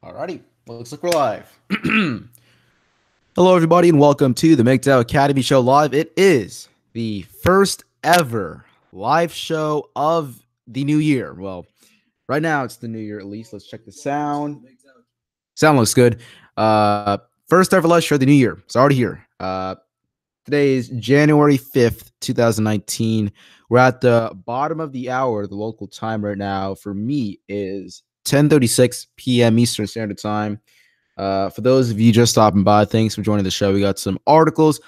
Alrighty, looks like we're live. Hello, everybody, and welcome to the MGTOW Academy Show Live. It is the first ever live show of the new year. Well, right now it's the new year at least. Let's check the sound. Sound looks good. First ever live show of the new year. It's already here. Today is January 5th, 2019. We're at the bottom of the hour. The local time right now for me is 10:36 p.m. Eastern Standard Time. For those of you just stopping by, thanks for joining the show. We got some articles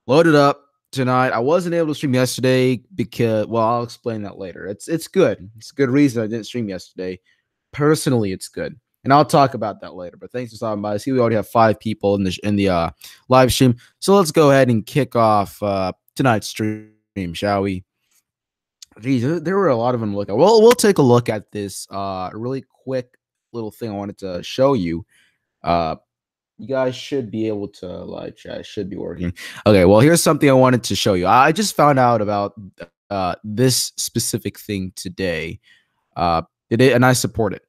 loaded up tonight. I wasn't able to stream yesterday because, well, I'll explain that later. It's good. It's a good reason I didn't stream yesterday. Personally, it's good, and I'll talk about that later. But thanks for stopping by. I see we already have 5 people in the live stream, so let's go ahead and kick off tonight's stream, shall we? Geez, there were a lot of them. Look, we'll take a look at this really quick little thing I wanted to show you. You guys should be able to live chat. Should be working. Okay, well, here's something I wanted to show you. I just found out about this specific thing today. And I support it.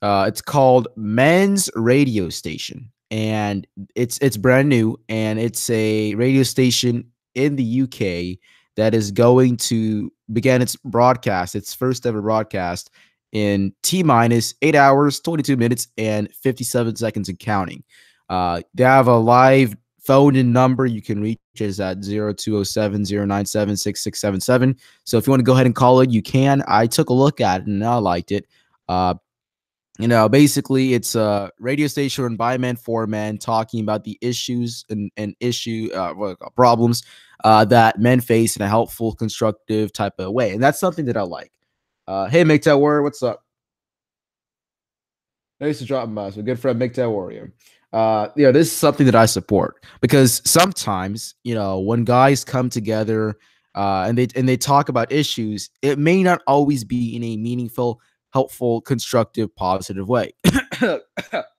It's called Men's Radio Station, and it's brand new, and it's a radio station in the UK that is going to begin its broadcast, its first ever broadcast, in T-minus 8 hours, 22 minutes, and 57 seconds and counting. They have a live phone-in number you can reach is at 0207-097-6677. So if you want to go ahead and call it, you can. I took a look at it, and I liked it. Basically, it's a radio station run by men for men, talking about the issues and problems that men face in a helpful, constructive type of way. And that's something that I like. Hey, MGTOW Warrior, what's up? Thanks for dropping by. So, good friend MGTOW Warrior. This is something that I support because sometimes, when guys come together and they talk about issues, it may not always be in a meaningful, helpful, constructive, positive way.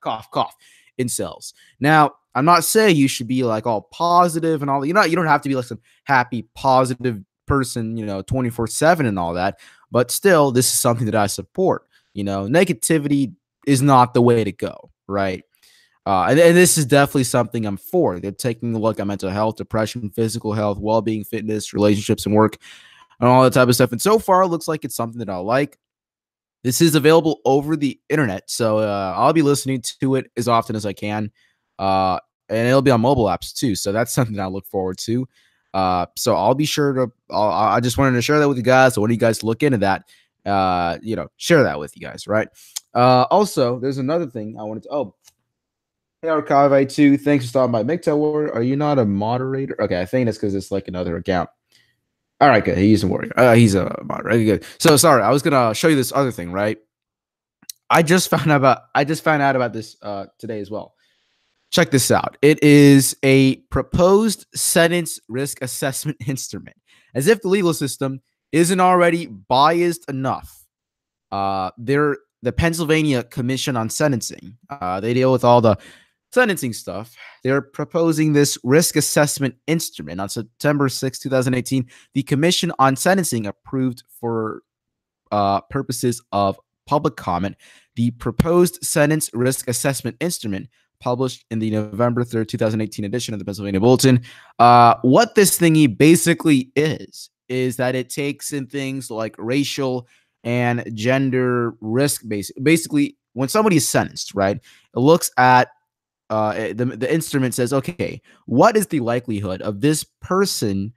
Cough, cough. Incels. Now, I'm not saying you should be like all positive and all. You don't have to be like some happy, positive person, 24/7 and all that. But still, this is something that I support. Negativity is not the way to go, right? And this is definitely something I'm for. They're taking a look at mental health, depression, physical health, well-being, fitness, relationships, and work, and all that type of stuff. And so far, it looks like it's something that I like. This is available over the internet, so I'll be listening to it as often as I can, and it'll be on mobile apps too. So that's something I look forward to. So I'll be sure to. I just wanted to share that with you guys. So when you guys look into that, share that with you guys, right? Also, there's another thing I wanted to. Oh, hey, Archive I2, thanks for stopping by. MGTOW Warrior, are you not a moderator? Okay, I think that's because it's like another account. All right, good. He's a warrior. He's a moderator. Good. So sorry, I was gonna show you this other thing, right? I just found out about this today as well. Check this out. It is a proposed sentence risk assessment instrument. As if the legal system isn't already biased enough. They're the Pennsylvania Commission on Sentencing. They deal with all the sentencing stuff. They're proposing this risk assessment instrument on September 6, 2018. The Commission on Sentencing approved for purposes of public comment the proposed sentence risk assessment instrument published in the November 3rd, 2018 edition of the Pennsylvania Bulletin. What this thingy basically is that it takes in things like racial and gender risk. Basically, when somebody is sentenced, right, it looks at the instrument says, okay, what is the likelihood of this person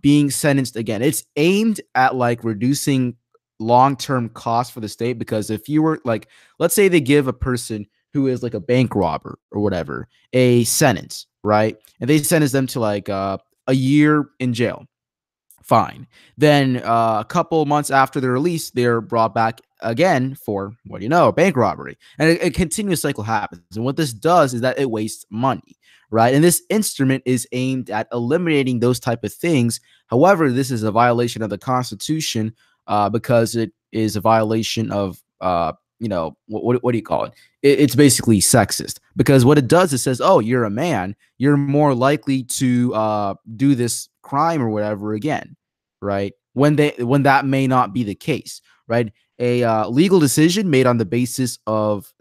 being sentenced again? It's aimed at like reducing long-term costs for the state, because if you were like, let's say they give a person who is like a bank robber or whatever a sentence, right, and they sentence them to like a year in jail. Fine. Then a couple months after they're released, they're brought back again for, what do you know, bank robbery. And a continuous cycle happens. And what this does is that it wastes money, right? And this instrument is aimed at eliminating those type of things. However, this is a violation of the Constitution because it is a violation of, what do you call it? It's basically sexist, because what it does is says, oh, you're a man, you're more likely to do this crime or whatever again, right? When that may not be the case, right? A legal decision made on the basis of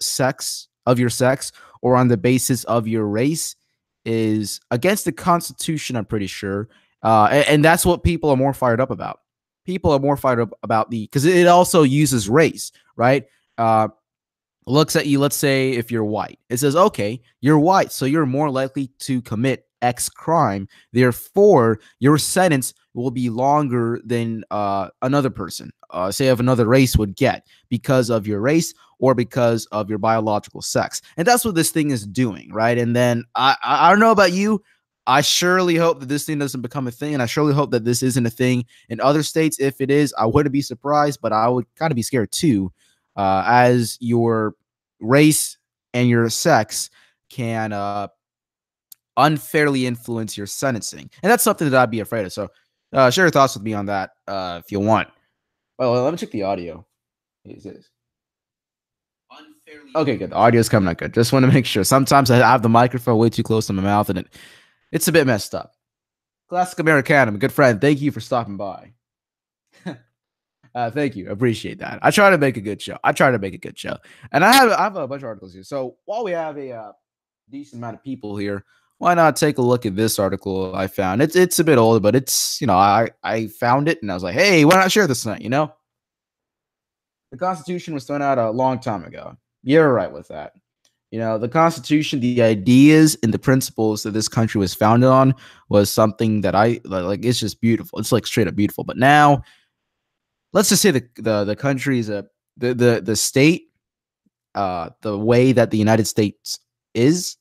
your sex, or on the basis of your race is against the Constitution, I'm pretty sure. And that's what people are more fired up about. People are more fired up about because it also uses race, right? Uh, Looks at you, let's say if you're white, it says, okay, you're white, so you're more likely to commit X crime. Therefore, your sentence will be longer than another person, say of another race, would get because of your race or because of your biological sex. And that's what this thing is doing, right? And then I don't know about you. I surely hope that this thing doesn't become a thing, and I surely hope that this isn't a thing in other states. If it is, I wouldn't be surprised, but I would kind of be scared too, as your race and your sex can unfairly influence your sentencing. And that's something that I'd be afraid of. So share your thoughts with me on that if you want. Well, let me check the audio. Is this? Okay, good. The audio is coming out good. Just want to make sure. Sometimes I have the microphone way too close to my mouth, and it's a bit messed up. Classic Americana, my good friend. Thank you for stopping by. Thank you. Appreciate that. I try to make a good show. And I have a bunch of articles here. So while we have a decent amount of people here, why not take a look at this article I found? It's a bit old, but it's, I found it and I was like, hey, why not share this tonight? The Constitution was thrown out a long time ago. You're right with that. The Constitution, the ideas and the principles that this country was founded on was something that I like. It's just beautiful. It's like straight up beautiful. But now, let's just say the country is the state, the way that the United States is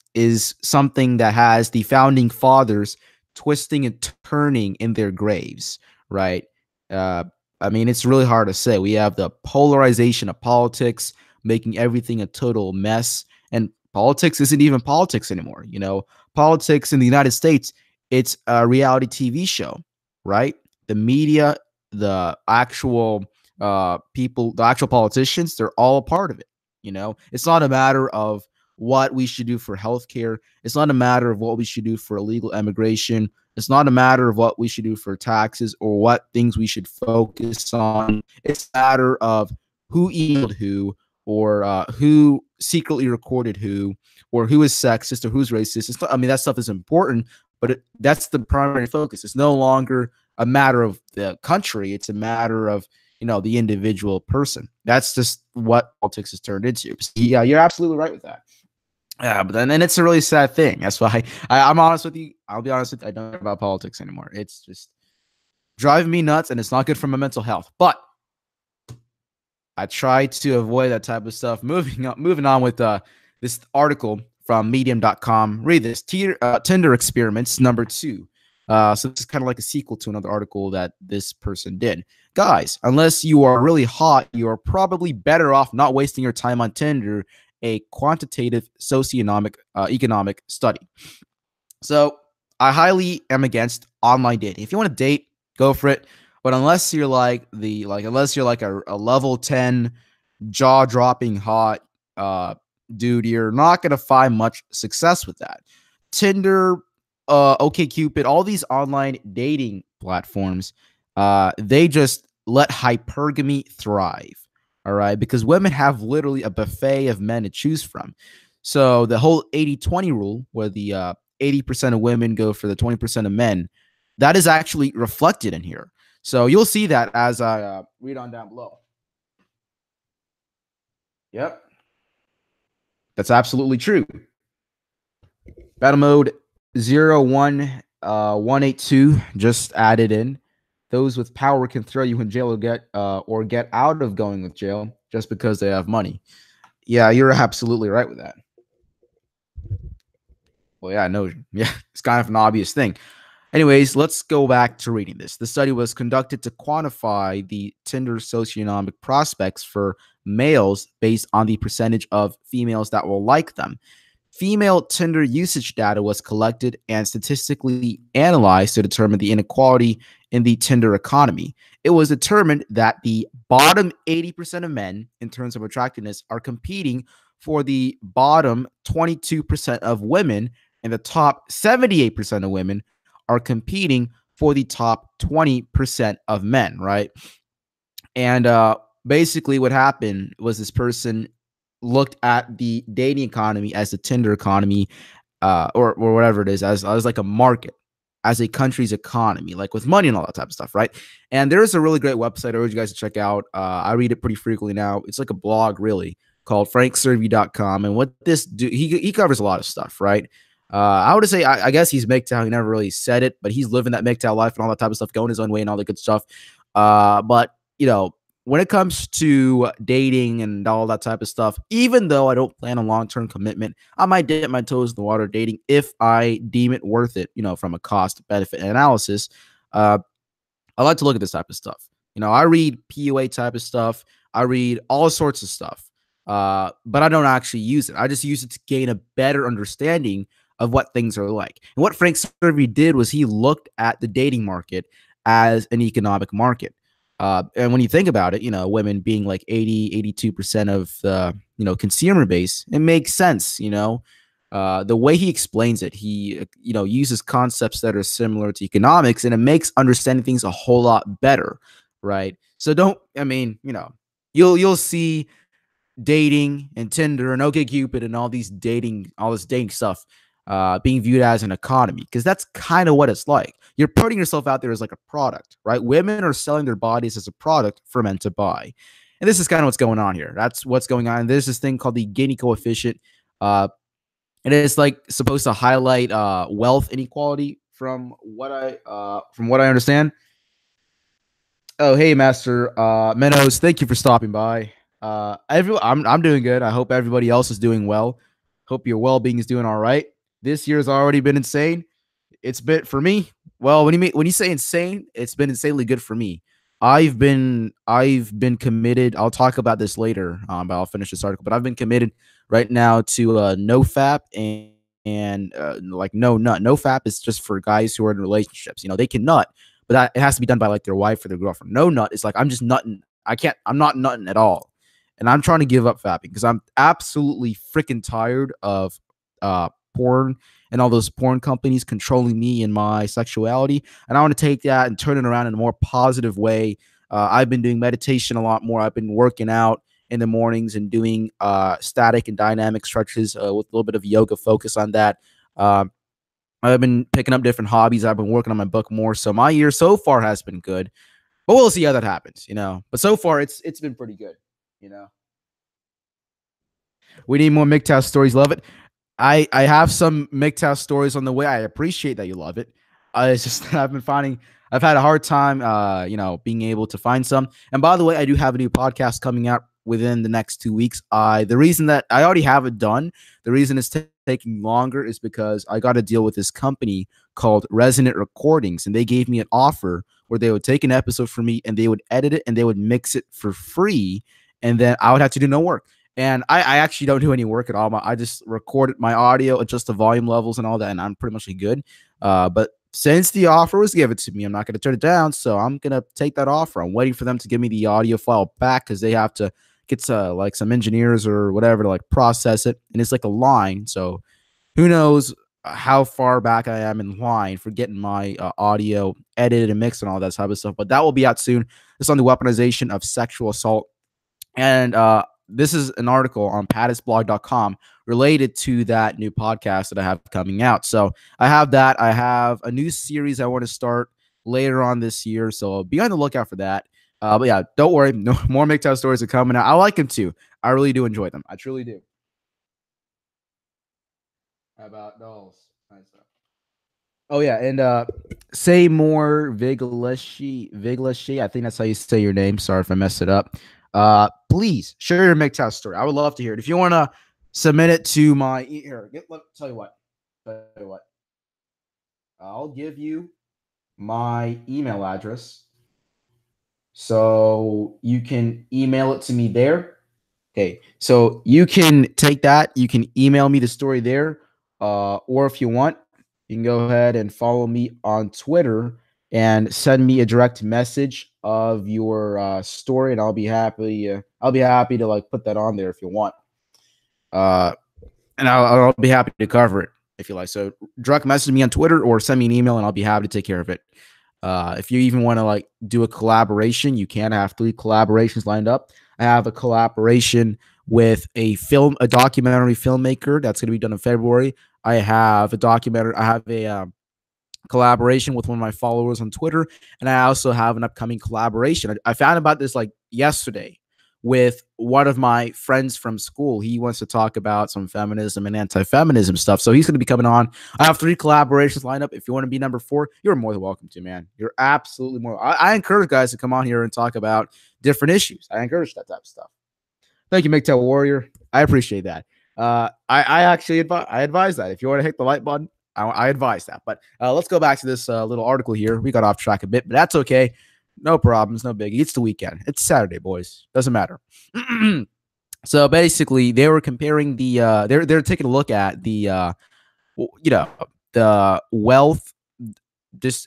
something that has the founding fathers twisting and turning in their graves, right? I mean, it's really hard to say. We have the polarization of politics, making everything a total mess, and politics isn't even politics anymore. Politics in the United States, it's a reality TV show, right? The media, the actual people, the actual politicians, they're all a part of it. It's not a matter of what we should do for healthcare. It's not a matter of what we should do for illegal immigration. It's not a matter of what we should do for taxes or what things we should focus on. It's a matter of who emailed who, or who secretly recorded who, or who is sexist or who's racist. I mean, that stuff is important, but that's the primary focus. It's no longer a matter of the country. It's a matter of the individual person. That's just what politics has turned into. Yeah, you're absolutely right with that. Yeah, but then it's a really sad thing. That's why I'm honest with you. I'll be honest with you. I don't care about politics anymore. It's just driving me nuts, and it's not good for my mental health. But I try to avoid that type of stuff. Moving on with this article from medium.com. Read this. Tinder experiments number 2. So this is kind of like a sequel to another article that this person did. Guys, unless you are really hot, you are probably better off not wasting your time on Tinder, a quantitative socioeconomic economic study. So I highly am against online dating. If you want to date, go for it. But unless you're like a level 10 jaw-dropping hot dude, you're not gonna find much success with that. Tinder, OkCupid, all these online dating platforms, they just let hypergamy thrive. All right, because women have literally a buffet of men to choose from. So the whole 80-20 rule, where the 80% of women go for the 20% of men, that is actually reflected in here. So you'll see that as I read on down below. Yep, that's absolutely true. Battle mode 01182 just added in. Those with power can throw you in jail or get out of going with jail just because they have money. Yeah, you're absolutely right with that. Well, yeah, no, yeah, it's kind of an obvious thing. Anyways, let's go back to reading this. The study was conducted to quantify the Tinder socioeconomic prospects for males based on the percentage of females that will like them. Female Tinder usage data was collected and statistically analyzed to determine the inequality in the Tinder economy. It was determined that the bottom 80% of men, in terms of attractiveness, are competing for the bottom 22% of women, and the top 78% of women are competing for the top 20% of men, right? And basically what happened was this person looked at the dating economy as the Tinder economy, or whatever it is, as like a market, as a country's economy, like with money and all that type of stuff, right? And there is a really great website I urge you guys to check out. I read it pretty frequently now. It's like a blog, really, called frankservey.com. And what this do, he covers a lot of stuff, right? I would say, I guess he's MGTOW. He never really said it, but he's living that MGTOW life and all that type of stuff, going his own way and all the good stuff. But when it comes to dating and all that type of stuff, even though I don't plan a long-term commitment, I might dip my toes in the water dating if I deem it worth it, from a cost benefit analysis. Uh, I like to look at this type of stuff. I read PUA type of stuff. I read all sorts of stuff, but I don't actually use it. I just use it to gain a better understanding of what things are like. And what Frank Survey did was he looked at the dating market as an economic market. And when you think about it, women being like 82% of the, consumer base, it makes sense. The way he explains it, he, uses concepts that are similar to economics, and it makes understanding things a whole lot better. Right. So you'll see dating and Tinder and OkCupid and all this dating stuff being viewed as an economy, because that's kind of what it's like. You're putting yourself out there as like a product, right? Women are selling their bodies as a product for men to buy. And this is kind of what's going on here. That's what's going on. There's this thing called the Gini coefficient. And it's like supposed to highlight wealth inequality from what I understand. Oh, hey, Master Meadows, thank you for stopping by. I'm doing good. I hope everybody else is doing well. Hope your well-being is doing all right. This year's already been insane. It's been for me. Well, when you say insane, it's been insanely good for me. I've been committed. I'll talk about this later, but I'll finish this article. But I've been committed right now to no fap and like no nut. No fap is just for guys who are in relationships. They can nut, but it has to be done by like their wife or their girlfriend. No nut is like I'm just nutting. I can't. I'm not nutting at all, and I'm trying to give up fapping because I'm absolutely freaking tired of porn and all those porn companies controlling me and my sexuality. And I want to take that and turn it around in a more positive way. I've been doing meditation a lot more. I've been working out in the mornings and doing static and dynamic stretches with a little bit of yoga focus on that. I've been picking up different hobbies. I've been working on my book more. So my year so far has been good, but we'll see how that happens, But so far it's been pretty good, you know. We need more MGTOW stories. Love it. I have some MGTOW stories on the way. I appreciate that you love it. It's just that I've had a hard time, being able to find some. And by the way, I do have a new podcast coming out within the next 2 weeks. The reason that I already have it done, the reason it's taking longer is because I got to deal with this company called Resonant Recordings, and they gave me an offer where they would take an episode for me and they would edit it and they would mix it for free, and then I would have to do no work. And I actually don't do any work at all. I just recorded my audio, adjust the volume levels and all that, and I'm pretty much good. But since the offer was given to me, I'm not going to turn it down. So I'm going to take that offer. I'm waiting for them to give me the audio file back because they have to get like some engineers or whatever to like process it. And it's like a line. So who knows how far back I am in line for getting my audio edited and mixed and all that type of stuff. But that will be out soon. It's on the weaponization of sexual assault. And this is an article on pattisblog.com related to that new podcast that I have coming out. So I have that. I have a new series I want to start later on this year. So be on the lookout for that. But yeah, don't worry. No more MGTOW stories are coming out. I like them too. I really do enjoy them. I truly do. How about dolls? Nice stuff. Oh yeah, and say more Vigleshi. I think that's how you say your name. Sorry if I messed it up. Please share your MGTOW story. I would love to hear it. If you want to submit it to my here, tell you what. I'll give you my email address so you can email it to me there. Okay, so you can take that. You can email me the story there, or if you want, you can go ahead and follow me on Twitter and send me a direct message of your story, and I'll be happy. I'll be happy to like put that on there if you want, and I'll be happy to cover it if you like. So direct message me on Twitter or send me an email, and I'll be happy to take care of it. If you even want to like do a collaboration, you can have 3 collaborations lined up. I have a collaboration with a documentary filmmaker that's going to be done in February. I have a collaboration with one of my followers on Twitter, and I also have an upcoming collaboration. I found about this like yesterday with one of my friends from school. He wants to talk about some feminism and anti-feminism stuff, so he's going to be coming on. I have 3 collaborations lined up. If you want to be number 4, you're more than welcome to, man. You're absolutely more. I encourage guys to come on here and talk about different issues. I encourage that type of stuff. Thank you, MGTOW Warrior. I appreciate that. I actually advise that. If you want to hit the like button, I advise that. But let's go back to this little article here. We got off track a bit, but that's okay. No problems, no biggie. It's the weekend. It's Saturday, boys. Doesn't matter. So basically, they were comparing they're taking a look at the wealth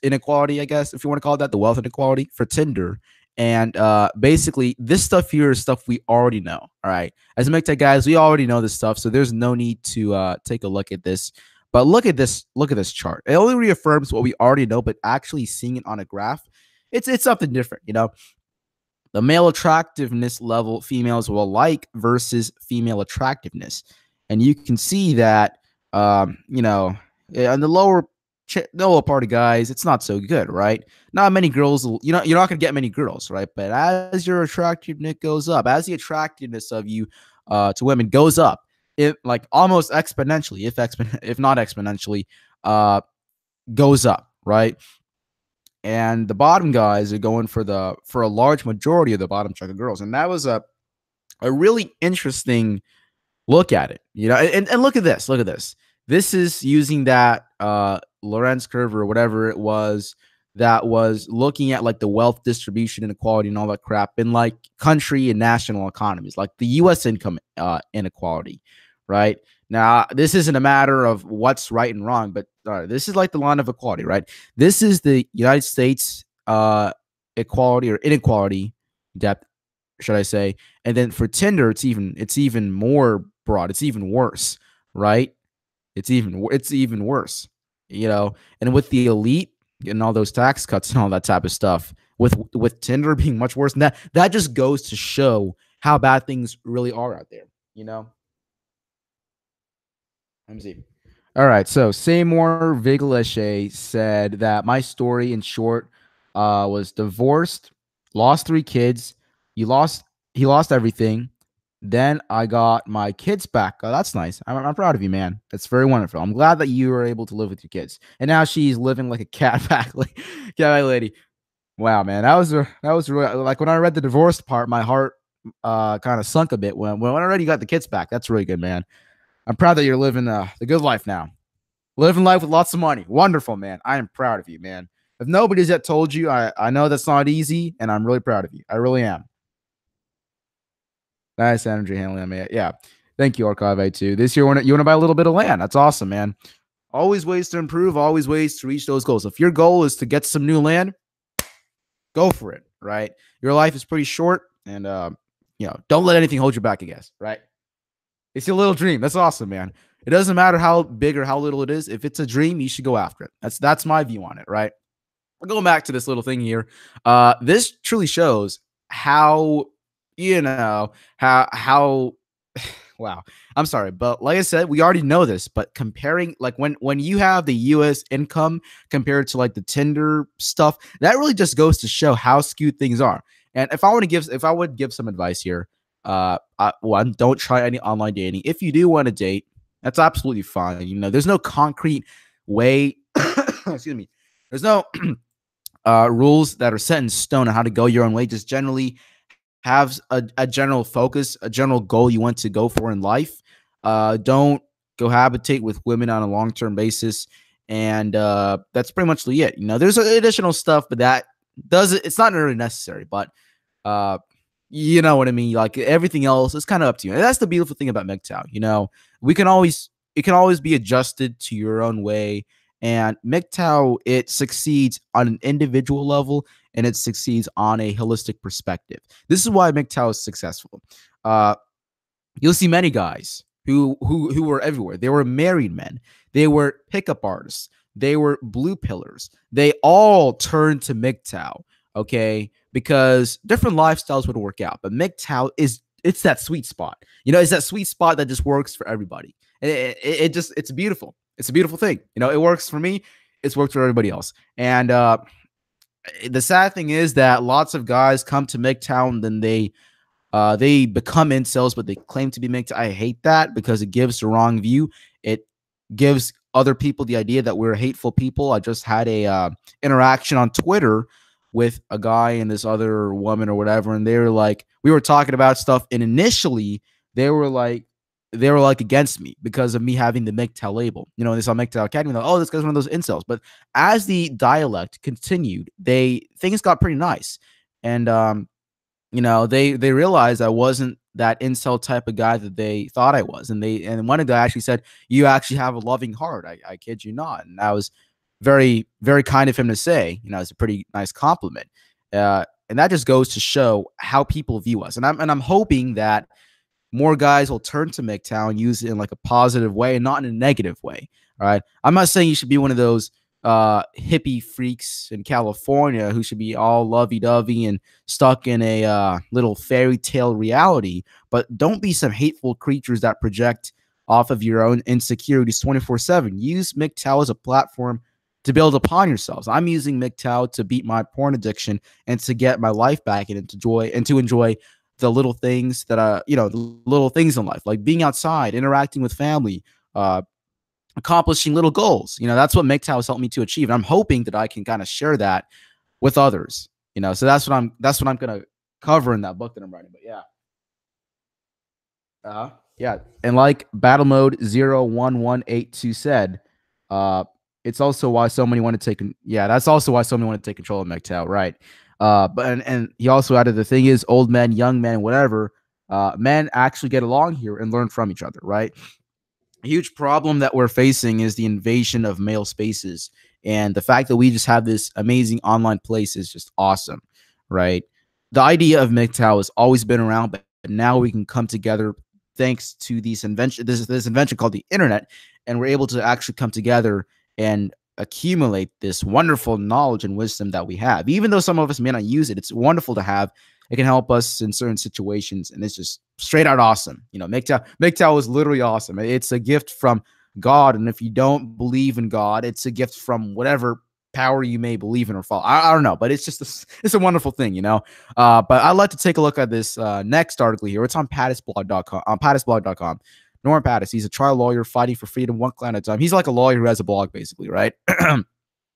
inequality, I guess, if you want to call it that, the wealth inequality for Tinder. And basically, this stuff here is stuff we already know. All right, as MGTOW guys, we already know this stuff, so there's no need to take a look at this. But look at this chart. It only reaffirms what we already know, but actually seeing it on a graph, it's something different. The male attractiveness level females will like versus female attractiveness, and you can see that on the lower part of guys, it's not so good, right? Not many girls, you're not going to get many girls, right? But as your attractiveness goes up, as the attractiveness of you to women goes up, it like almost exponentially, if not exponentially, goes up, right? And the bottom guys are going for a large majority of the bottom chunk of girls, and that was a really interesting look at it, and look at this. This is using that Lorenz curve or whatever it was that was looking at like the wealth distribution inequality and all that crap in like country and national economies, like the U.S. income inequality, right? Now, this isn't a matter of what's right and wrong, but this is like the line of equality, right? This is the United States equality or inequality depth, should I say? And then for Tinder, it's even more broad. It's even worse, right? It's even worse, And with the elite and all those tax cuts and all that type of stuff, with Tinder being much worse than that just goes to show how bad things really are out there, Let me see. All right, so Seymour Vigleche said that my story, in short, was divorced, lost 3 kids. He lost everything. Then I got my kids back. Oh, that's nice. I'm proud of you, man. That's very wonderful. I'm glad that you were able to live with your kids. And now she's living like a cat back, like cat lady. Wow, man. That was really like when I read the divorced part, my heart kind of sunk a bit when I already got the kids back. That's really good, man. I'm proud that you're living the good life now. Living life with lots of money. Wonderful, man. I am proud of you, man. If nobody's yet told you, I know that's not easy, and I'm really proud of you. I really am. Nice energy handling, man. Yeah. Thank you, Archive A2. This year, you want to buy a little bit of land. That's awesome, man. Always ways to improve, always ways to reach those goals. If your goal is to get some new land, go for it, right? Your life is pretty short, and, don't let anything hold you back, I guess, right? It's your little dream. That's awesome, man. It doesn't matter how big or how little it is. If it's a dream, you should go after it. That's my view on it, right? Going back to this little thing here. This truly shows how how wow. I'm sorry, but like I said, we already know this, but comparing like when you have the US income compared to like the Tinder stuff, that really just goes to show how skewed things are. And if I would give some advice here, one, don't try any online dating. If you do want to date, that's absolutely fine. There's no concrete way, excuse me. There's no rules that are set in stone on how to go your own way. Just generally have a general focus, a general goal you want to go for in life. Don't cohabitate with women on a long-term basis. And that's pretty much it. There's additional stuff, but it's not really necessary. But you know what I mean? Like everything else is kind of up to you. And that's the beautiful thing about MGTOW. It can always be adjusted to your own way. And MGTOW, it succeeds on an individual level, and it succeeds on a holistic perspective. This is why MGTOW is successful. You'll see many guys who were everywhere. They were married men. They were pickup artists. they were blue pillars. They all turned to MGTOW, okay, because different lifestyles would work out. But MGTOW it's that sweet spot. It's that sweet spot that just works for everybody. It's beautiful. It's a beautiful thing. It works for me. It's worked for everybody else. And the sad thing is that lots of guys come to MGTOW and then they become incels, but they claim to be MGTOW. I hate that because it gives the wrong view. It gives other people the idea that we're hateful people. I just had a interaction on Twitter with a guy and this other woman or whatever, and they were like, we were talking about stuff, and initially they were like against me because of me having the MGTOW label. They saw MGTOW Academy, like, oh, this guy's one of those incels. But as the dialect continued, things got pretty nice, and they realized I wasn't that incel type of guy that they thought I was. And one guy actually said, "You actually have a loving heart. I kid you not." And that was very, very kind of him to say. It's a pretty nice compliment. And that just goes to show how people view us. And I'm hoping that more guys will turn to MGTOW and use it in like a positive way and not in a negative way. All right. I'm not saying you should be one of those hippie freaks in California who should be all lovey-dovey and stuck in a little fairy tale reality, but don't be some hateful creatures that project off of your own insecurities 24/7. Use MGTOW as a platform to build upon yourselves. I'm using MGTOW to beat my porn addiction and to get my life back and to enjoy the little things that the little things in life, like being outside, interacting with family, accomplishing little goals. That's what MGTOW has helped me to achieve. And I'm hoping that I can kind of share that with others. So that's what I'm gonna cover in that book that I'm writing. But yeah. Yeah. And like Battle Mode 01182 said, it's also why so many want to take that's also why so many want to take control of MGTOW, right? But and he also added, the thing is, old men, young men, whatever, men actually get along here and learn from each other, right? A huge problem that we're facing is the invasion of male spaces, and the fact that we just have this amazing online place is just awesome, right? The idea of MGTOW has always been around, but now we can come together thanks to this invention called the internet, and we're able to actually come together and accumulate this wonderful knowledge and wisdom that we have. Even though some of us may not use it, it's wonderful to have. It can help us in certain situations, and it's just straight out awesome. MGTOW is literally awesome. It's a gift from God, and if you don't believe in God, it's a gift from whatever power you may believe in or follow. I don't know, but it's just it's a wonderful thing, But I'd like to take a look at this next article here. It's on pattisblog.com. On pattisblog.com. Norman Pattis, he's a trial lawyer fighting for freedom one client at a time. He's like a lawyer who has a blog, basically, right? And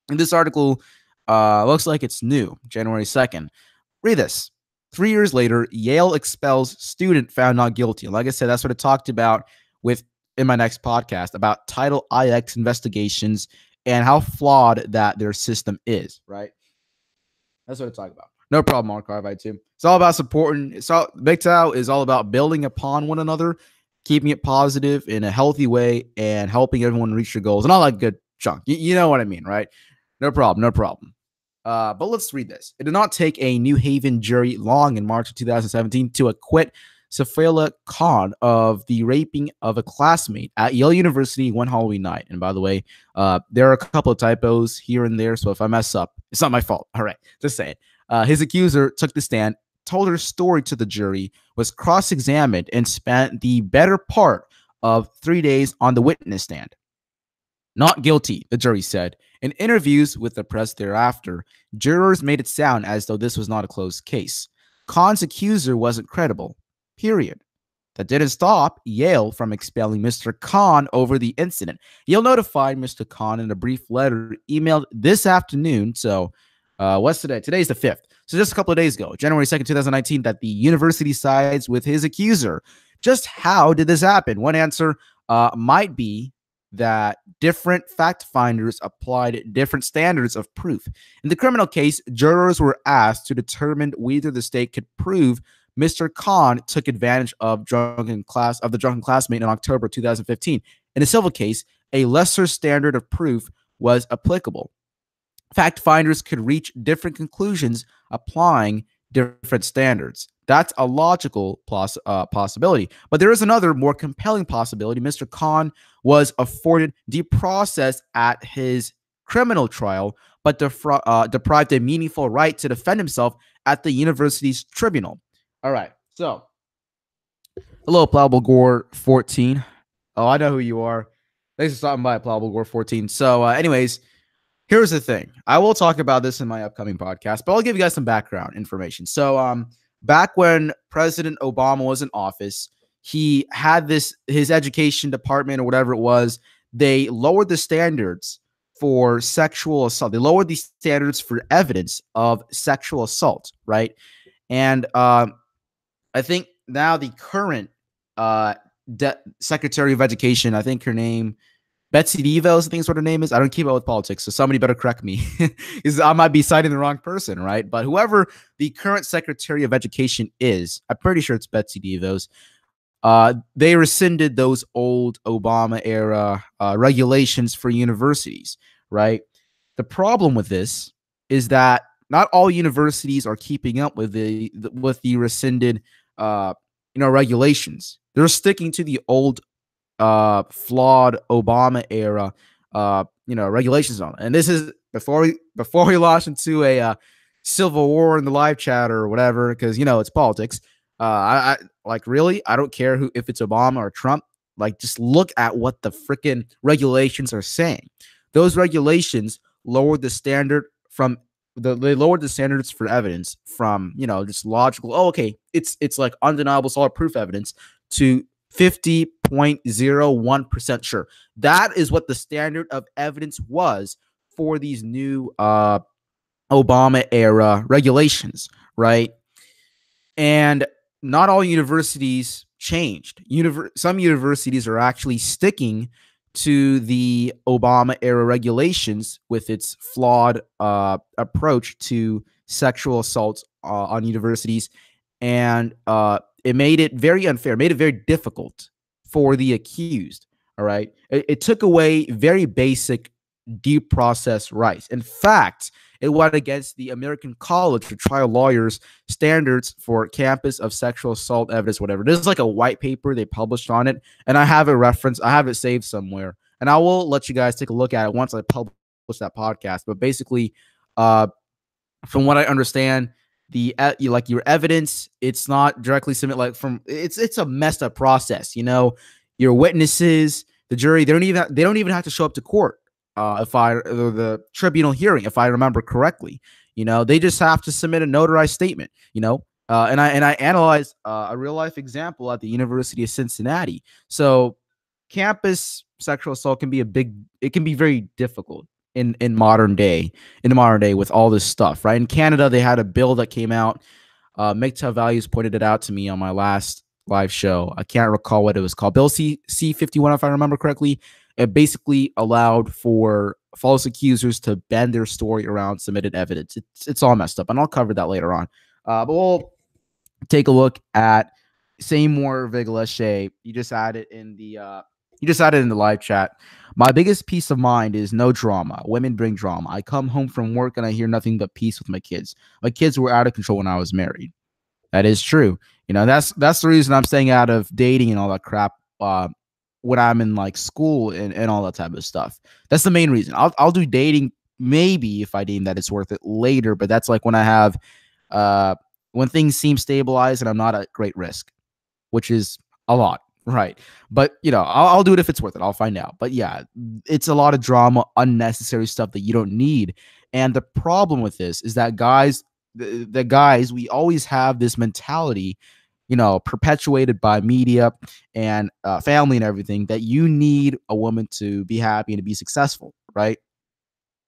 this article looks like it's new, January 2nd. Read this. 3 years later, Yale expels student found not guilty. And like I said, that's what I talked about in my next podcast about Title IX investigations and how flawed that their system is, right? That's what I talk about. No problem, Archive I2. It's all about supporting. MGTOW is all about building upon one another, keeping it positive in a healthy way, and helping everyone reach their goals. And all that good junk. You know what I mean, right? No problem. But let's read this. It did not take a New Haven jury long in March of 2017 to acquit Safela Khan of the raping of a classmate at Yale University one Halloween night. And by the way, there are a couple of typos here and there, so if I mess up, it's not my fault. All right, just saying. His accuser took the stand, told her story to the jury, was cross-examined, and spent the better part of 3 days on the witness stand. Not guilty, the jury said. In interviews with the press thereafter, jurors made it sound as though this was not a closed case. Khan's accuser wasn't credible, period. That didn't stop Yale from expelling Mr. Khan over the incident. Yale notified Mr. Khan in a brief letter emailed this afternoon. So what's today? Today's the 5th. So just a couple of days ago, January 2nd, 2019, that the university sides with his accuser. Just how did this happen? One answer might be that different fact finders applied different standards of proof. In the criminal case, jurors were asked to determine whether the state could prove Mr. Khan took advantage of the drunken classmate in October 2015. In a civil case, a lesser standard of proof was applicable. Fact finders could reach different conclusions applying different standards. That's a logical possibility. But there is another more compelling possibility. Mr. Khan was afforded due process at his criminal trial, but deprived a meaningful right to defend himself at the university's tribunal. All right. So, hello, Plausible Gore 14. Oh, I know who you are. Thanks for stopping by, Plausible Gore 14. So, anyways, here's the thing. I will talk about this in my upcoming podcast, but I'll give you guys some background information. So, back when President Obama was in office, he had his education department or whatever it was. They lowered the standards for sexual assault. They lowered the standards for evidence of sexual assault, right? And I think now the current uh, Secretary of Education, I think her name Betsy DeVos, I think is what her name is. I don't keep up with politics, so somebody better correct me, because I might be citing the wrong person, right? But whoever the current Secretary of Education is, I'm pretty sure it's Betsy DeVos. They rescinded those old Obama era regulations for universities, right? The problem with this is that not all universities are keeping up with the rescinded regulations. They're sticking to the old flawed Obama era regulations on it. And this is before we launch into a civil war in the live chat or whatever, because it's politics. I like, really, I don't care if it's Obama or Trump. Like, just look at what the freaking regulations are saying. Those regulations lowered the standard from they lowered the standards for evidence from just logical. Oh, okay, it's like undeniable solid proof evidence to 50.01% sure. That is what the standard of evidence was for these new Obama era regulations, right? And not all universities changed. Some universities are actually sticking to the Obama era regulations with its flawed approach to sexual assault on universities. And it made it very unfair, made it very difficult for the accused. All right. It took away very basic due process rights. In fact, it went against the American College for Trial Lawyers standards for campus of sexual assault evidence, whatever. This is like a white paper they published on it, and I have a reference. I have it saved somewhere, and I will let you guys take a look at it once I publish that podcast. But basically, from what I understand, your evidence, it's not directly submit it's a messed up process. Your witnesses, the jury, they don't even have to show up to court. If the tribunal hearing, if I remember correctly, they just have to submit a notarized statement. And I analyzed a real life example at the University of Cincinnati. So campus sexual assault can be very difficult in modern day with all this stuff, right? In Canada, they had a bill that came out. MGTOW Values pointed it out to me on my last live show. I can't recall what it was called. Bill C-51, if I remember correctly. It basically allowed for false accusers to bend their story around submitted evidence. It's all messed up, and I'll cover that later on. But we'll take a look at Seymour Vigaleche. You just added in the live chat. My biggest peace of mind is no drama. Women bring drama. I come home from work and I hear nothing but peace with my kids. My kids were out of control when I was married. That is true. That's the reason I'm staying out of dating and all that crap. When I'm in like school and all that type of stuff. That's the main reason. I'll do dating maybe if I deem that it's worth it later, but that's like when I have when things seem stabilized and I'm not at great risk, which is a lot, right? But I'll do it if it's worth it. I'll find out. But yeah, it's a lot of drama, unnecessary stuff that you don't need. And the problem with this is that the guys, we always have this mentality, perpetuated by media and family and everything, that you need a woman to be happy and to be successful, right?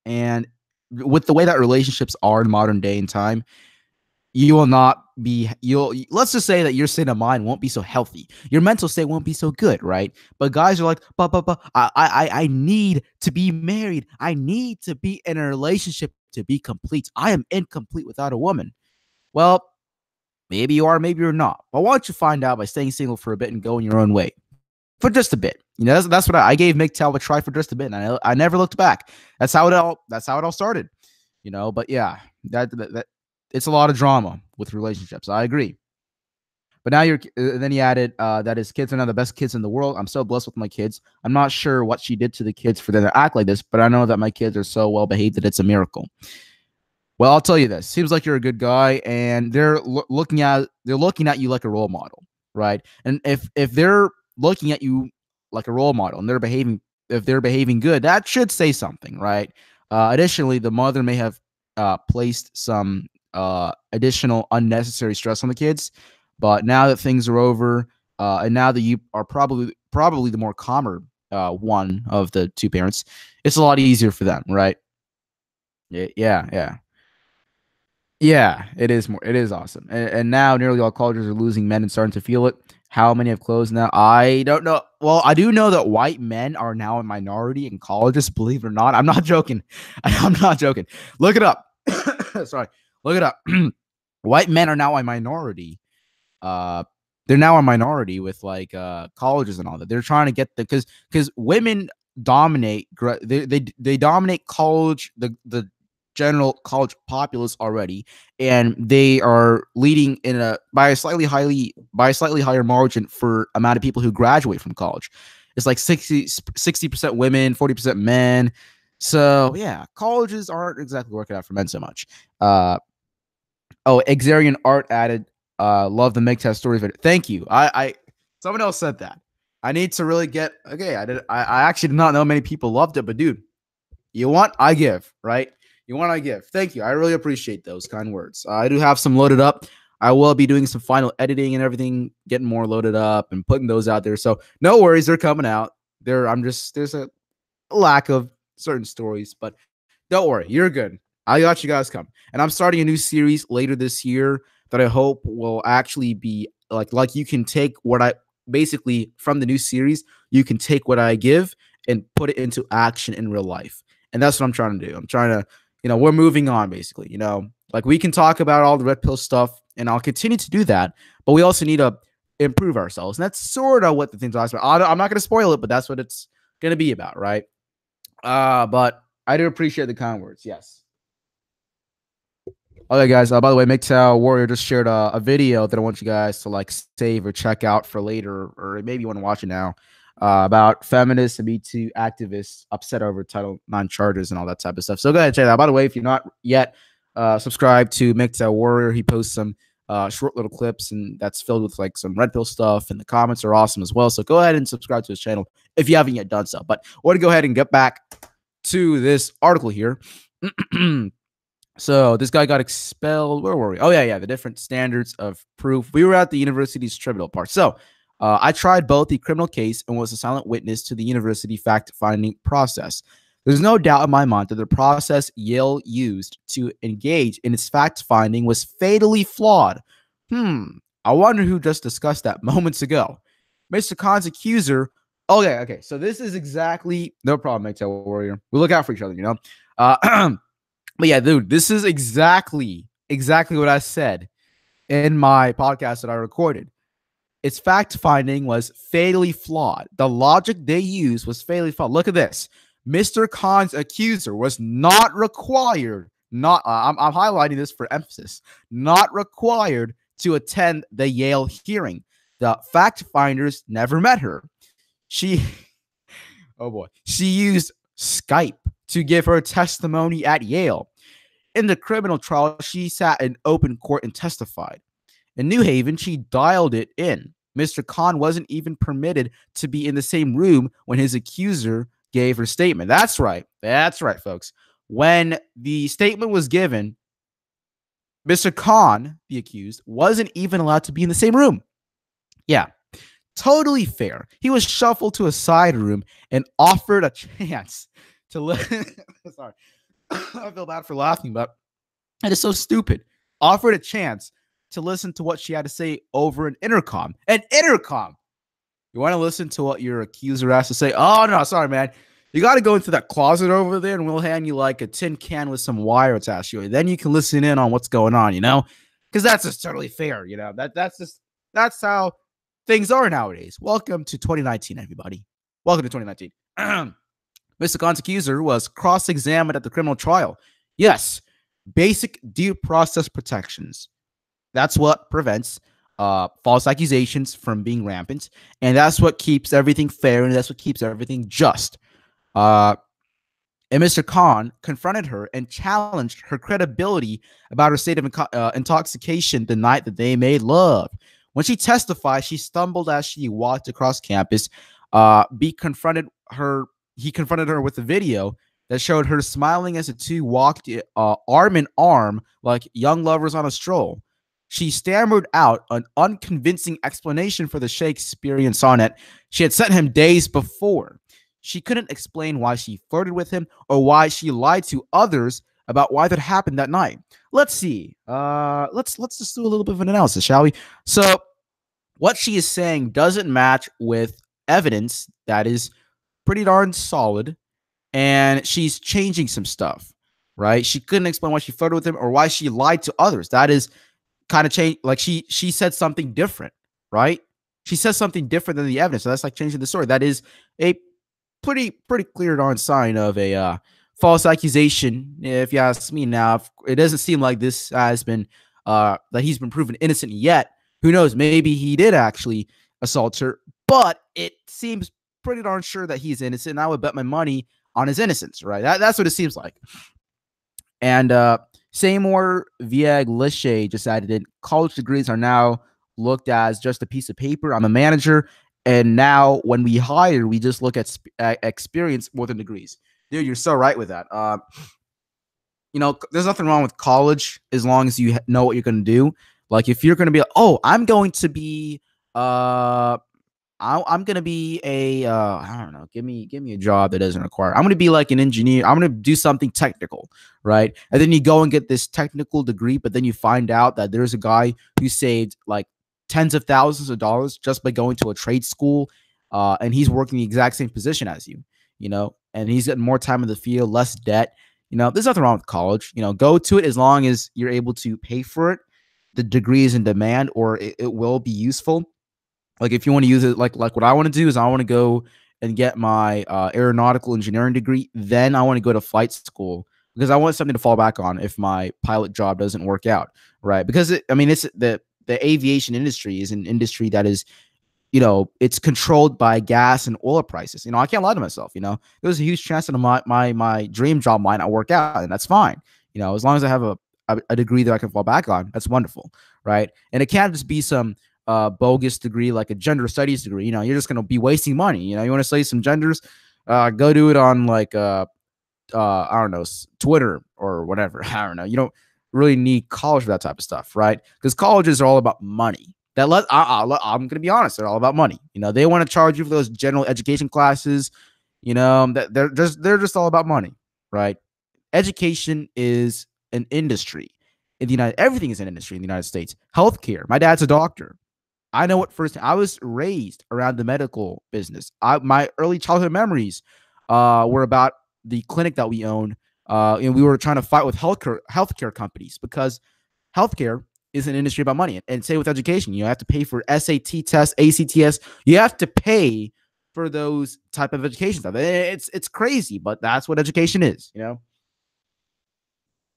And with the way that relationships are in modern day and time, let's just say that your state of mind won't be so healthy. Your mental state won't be so good, right? But guys are like, I need to be married. I need to be in a relationship to be complete. I am incomplete without a woman. Well, maybe you are, maybe you're not. But why don't you find out by staying single for a bit and going your own way for just a bit? That's what I gave MGTOW a try for just a bit, and I never looked back. That's how it all started. But yeah, that it's a lot of drama with relationships. I agree. But now then he added that his kids are now the best kids in the world. I'm so blessed with my kids. I'm not sure what she did to the kids for them to act like this, but I know that my kids are so well behaved that it's a miracle. Well, I'll tell you this. Seems like you're a good guy, and looking at you like a role model, right? And if they're looking at you like a role model and if they're behaving good, that should say something, right? Additionally, the mother may have placed some additional unnecessary stress on the kids, but now that things are over, and now that you are probably the more calmer one of the two parents, it's a lot easier for them, right? Yeah. Yeah, it is more. It is awesome, and now nearly all colleges are losing men and starting to feel it. How many have closed now? I don't know. Well, I do know that white men are now a minority in colleges. Believe it or not, I'm not joking. I'm not joking. Look it up. Sorry, look it up. White men are now a minority. They're now a minority with like colleges and all that. They're trying to get because women dominate. They dominate college. The general college populace already, and they are leading by a slightly higher margin for amount of people who graduate from college. It's like 60% women, 40% men. So yeah, colleges aren't exactly working out for men so much. Exarian Art added, love the MGTOW stories. Thank you. I someone else said that. I need to really get okay. I actually did not know many people loved it, but dude, you want, I give, right? You want, I give. Thank you. I really appreciate those kind words. I do have some loaded up. I will be doing some final editing and everything, getting more loaded up and putting those out there. So no worries, they're coming out. There's a lack of certain stories, but don't worry, you're good. I got you guys come. And I'm starting a new series later this year that I hope will actually be like you can take what I basically from the new series, you can take what I give and put it into action in real life. And that's what I'm trying to do. I'm trying to, we're moving on basically, like we can talk about all the red pill stuff and I'll continue to do that, but we also need to improve ourselves. And that's sort of what the thing's about. I'm not going to spoil it, but that's what it's going to be about. Right. But I do appreciate the kind words. Yes. Okay, guys. By the way, MGTOW Warrior just shared a video that I want you guys to like save or check out for later, or maybe you want to watch it now. About feminists and Me Too activists upset over Title IX charges and all that type of stuff. So go ahead and check that out. By the way, if you're not yet subscribed to MGTOW Warrior, he posts some short little clips, and that's filled with like some red pill stuff, and the comments are awesome as well. So go ahead and subscribe to his channel if you haven't yet done so. But I want to go ahead and get back to this article here. So this guy got expelled. Where were we? Oh, yeah. The different standards of proof. We were at the university's tribunal part. So I tried both the criminal case and was a silent witness to the university fact-finding process. There's no doubt in my mind that the process Yale used to engage in its fact-finding was fatally flawed. I wonder who just discussed that moments ago. Mr. Khan's accuser. Okay. So this is exactly no problem, MGTOW Warrior. We look out for each other, But yeah, dude, this is exactly what I said in my podcast that I recorded. Its fact-finding was fatally flawed. The logic they used was fatally flawed. Look at this. Mr. Khan's accuser was not required, I'm highlighting this for emphasis, not required to attend the Yale hearing. The fact-finders never met her. She used Skype to give her testimony at Yale. In the criminal trial, she sat in open court and testified. In New Haven, she dialed it in. Mr. Khan wasn't even permitted to be in the same room when his accuser gave her statement. That's right, folks. When the statement was given, Mr. Khan, the accused, wasn't even allowed to be in the same room. Yeah, totally fair. He was shuffled to a side room and offered a chance to listen. Sorry. I feel bad for laughing, but it is so stupid. Offered a chance to listen to what she had to say over an intercom. An intercom. You want to listen to what your accuser has to say? Oh, no, sorry, man. You got to go into that closet over there, and we'll hand you like a tin can with some wire attached to it. Then you can listen in on what's going on, because that's just totally fair, that's how things are nowadays. Welcome to 2019, everybody. Welcome to 2019. Mr. Khan's accuser was cross-examined at the criminal trial. Yes, basic due process protections. That's what prevents false accusations from being rampant, and that's what keeps everything fair, and that's what keeps everything just. Uh, and Mr. Khan confronted her and challenged her credibility about her state of intoxication the night that they made love. When she testified, she stumbled as she walked across campus. He confronted her with a video that showed her smiling as the two walked arm in arm like young lovers on a stroll. She stammered out an unconvincing explanation for the Shakespearean sonnet she had sent him days before. She couldn't explain why she flirted with him or why she lied to others about why that happened that night. Let's see. Let's just do a little bit of an analysis, shall we? So, what she is saying doesn't match with evidence that is pretty darn solid, and she's changing some stuff, right? She couldn't explain why she flirted with him or why she lied to others. That is kind of change. Like she said something different, right? She says something different than the evidence. So that's like changing the story. That is a pretty clear darn sign of a false accusation, if you ask me. Now, it doesn't seem like this has been that he's been proven innocent yet. Who knows? Maybe he did actually assault her, but it seems pretty darn sure that he's innocent. And I would bet my money on his innocence, right? That's what it seems like. And Seymour Viaglice decided that college degrees are now looked as just a piece of paper. I'm a manager, and now when we hire, we just look at experience more than degrees. Dude, you're so right with that. There's nothing wrong with college as long as you know what you're going to do. Like if you're going to be like, oh, I'm going to be I'm gonna be a I don't know, give me a job that doesn't require. I'm gonna be like an engineer. I'm gonna do something technical, right? And then you go and get this technical degree, but then you find out that there's a guy who saved like tens of thousands of dollars just by going to a trade school, and he's working the exact same position as you, and he's getting more time in the field, less debt. There's nothing wrong with college. Go to it as long as you're able to pay for it. The degree is in demand, or it will be useful. Like if you want to use it, like what I want to do is I want to go and get my aeronautical engineering degree. Then I want to go to flight school because I want something to fall back on if my pilot job doesn't work out, right? Because it's the aviation industry is an industry that is, it's controlled by gas and oil prices. I can't lie to myself. There's a huge chance that my dream job might not work out, and that's fine. As long as I have a degree that I can fall back on, that's wonderful, right? And it can't just be some bogus degree like a gender studies degree. You're just going to be wasting money. You want to study some genders, go do it on like I don't know, Twitter or whatever. I don't know. You don't really need college for that type of stuff, right? Because colleges are all about money. I'm going to be honest, they're all about money. They want to charge you for those general education classes. That they're just all about money, right? Education is an industry in the everything is an industry in the United States. Healthcare. My dad's a doctor. I know what first. I was raised around the medical business. My early childhood memories were about the clinic that we own, and we were trying to fight with healthcare companies because healthcare is an industry about money. And say with education, you have to pay for SAT tests, ACTS. You have to pay for those type of education stuff. It's crazy, but that's what education is.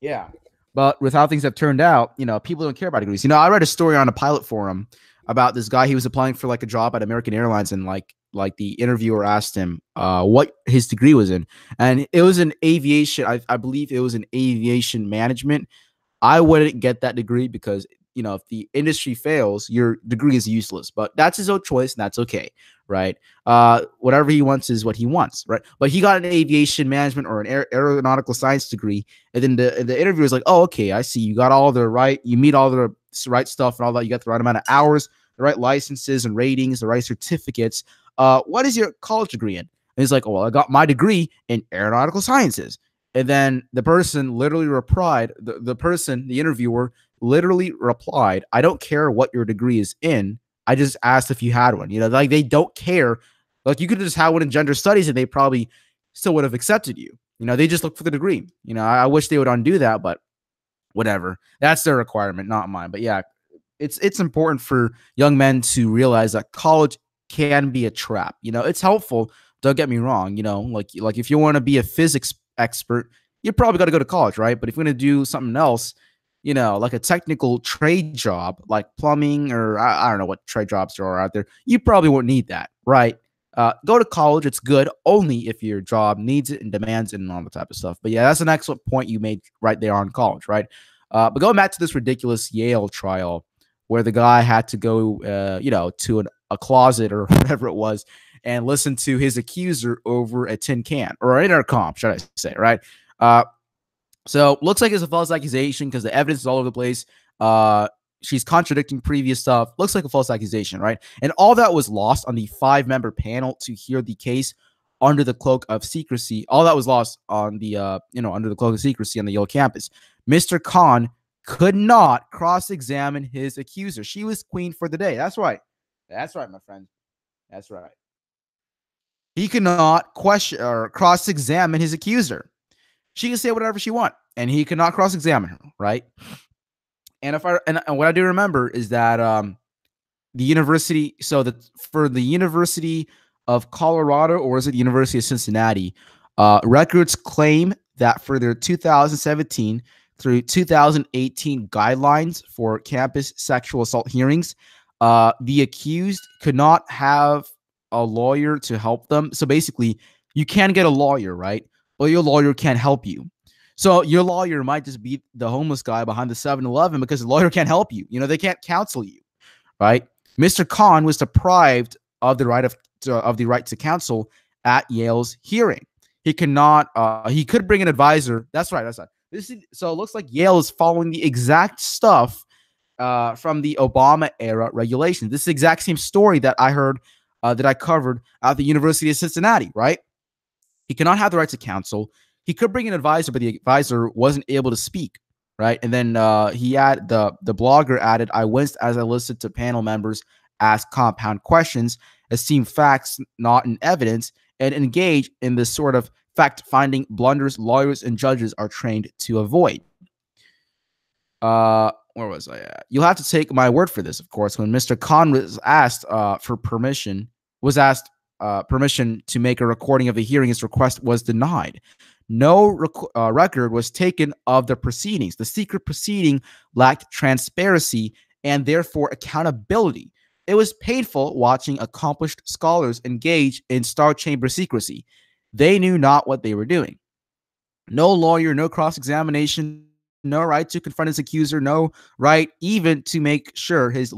Yeah. But with how things have turned out, people don't care about degrees. I read a story on a pilot forum about this guy. He was applying for like a job at American Airlines, and like the interviewer asked him what his degree was in, and it was in aviation. I believe it was in aviation management. I wouldn't get that degree because if the industry fails, your degree is useless. But that's his own choice, and that's okay, right? Whatever he wants is what he wants, right? But he got an aviation management or an aeronautical science degree, and then the interviewer was like, "Oh, okay, I see. You got all the right. You meet all the right stuff and all that. You got the right amount of hours, the right licenses and ratings, the right certificates. What is your college degree in?" And he's like, "Oh, well, I got my degree in aeronautical sciences." And then the person literally replied, the interviewer literally replied, "I don't care what your degree is in. I just asked if you had one." Like they don't care. Like you could just have one in gender studies and they probably still would have accepted you. They just look for the degree. I wish they would undo that, but whatever. That's their requirement, not mine. But yeah, it's important for young men to realize that college can be a trap. It's helpful. Don't get me wrong. Like if you want to be a physics expert, you probably got to go to college, right? But if you're going to do something else, like a technical trade job like plumbing, or I don't know what trade jobs there are out there, you probably won't need that, right? Go to college. It's good only if your job needs it and demands it and all that type of stuff. But yeah, that's an excellent point you made right there on college, right? But going back to this ridiculous Yale trial where the guy had to go, to a closet or whatever it was and listen to his accuser over a tin can or an intercom, should I say, right? So looks like it's a false accusation because the evidence is all over the place. She's contradicting previous stuff. Looks like a false accusation, right? And all that was lost on the 5-member panel to hear the case under the cloak of secrecy. All that was lost on the, under the cloak of secrecy on the Yale campus. Mr. Khan could not cross-examine his accuser. She was queen for the day. That's right. That's right, my friend. That's right. He cannot question or cross-examine his accuser. She can say whatever she wants, and he cannot cross-examine her, right? And what I do remember is that the university, for the University of Colorado, or is it the University of Cincinnati, records claim that for their 2017 through 2018 guidelines for campus sexual assault hearings, the accused could not have a lawyer to help them. So basically, you can get a lawyer, right? But your lawyer can't help you. So your lawyer might just be the homeless guy behind the 7-Eleven because the lawyer can't help you. They can't counsel you, right? Mr. Khan was deprived of the right to counsel at Yale's hearing. He cannot. He could bring an advisor. That's right. So it looks like Yale is following the exact stuff from the Obama era regulations. This is the exact same story that I heard that I covered at the University of Cincinnati, right? He cannot have the right to counsel. He could bring an advisor, but the advisor wasn't able to speak, right? And then the blogger added, "I winced as I listened to panel members ask compound questions, esteem facts not in evidence, and engage in this sort of fact-finding blunders lawyers and judges are trained to avoid." Where was I at? You'll have to take my word for this, of course. When Mr. Khan was asked permission to make a recording of the hearing, his request was denied. No record was taken of the proceedings. The secret proceeding lacked transparency and therefore accountability. It was painful watching accomplished scholars engage in star chamber secrecy. They knew not what they were doing. No lawyer, no cross-examination, no right to confront his accuser, no right even to make sure his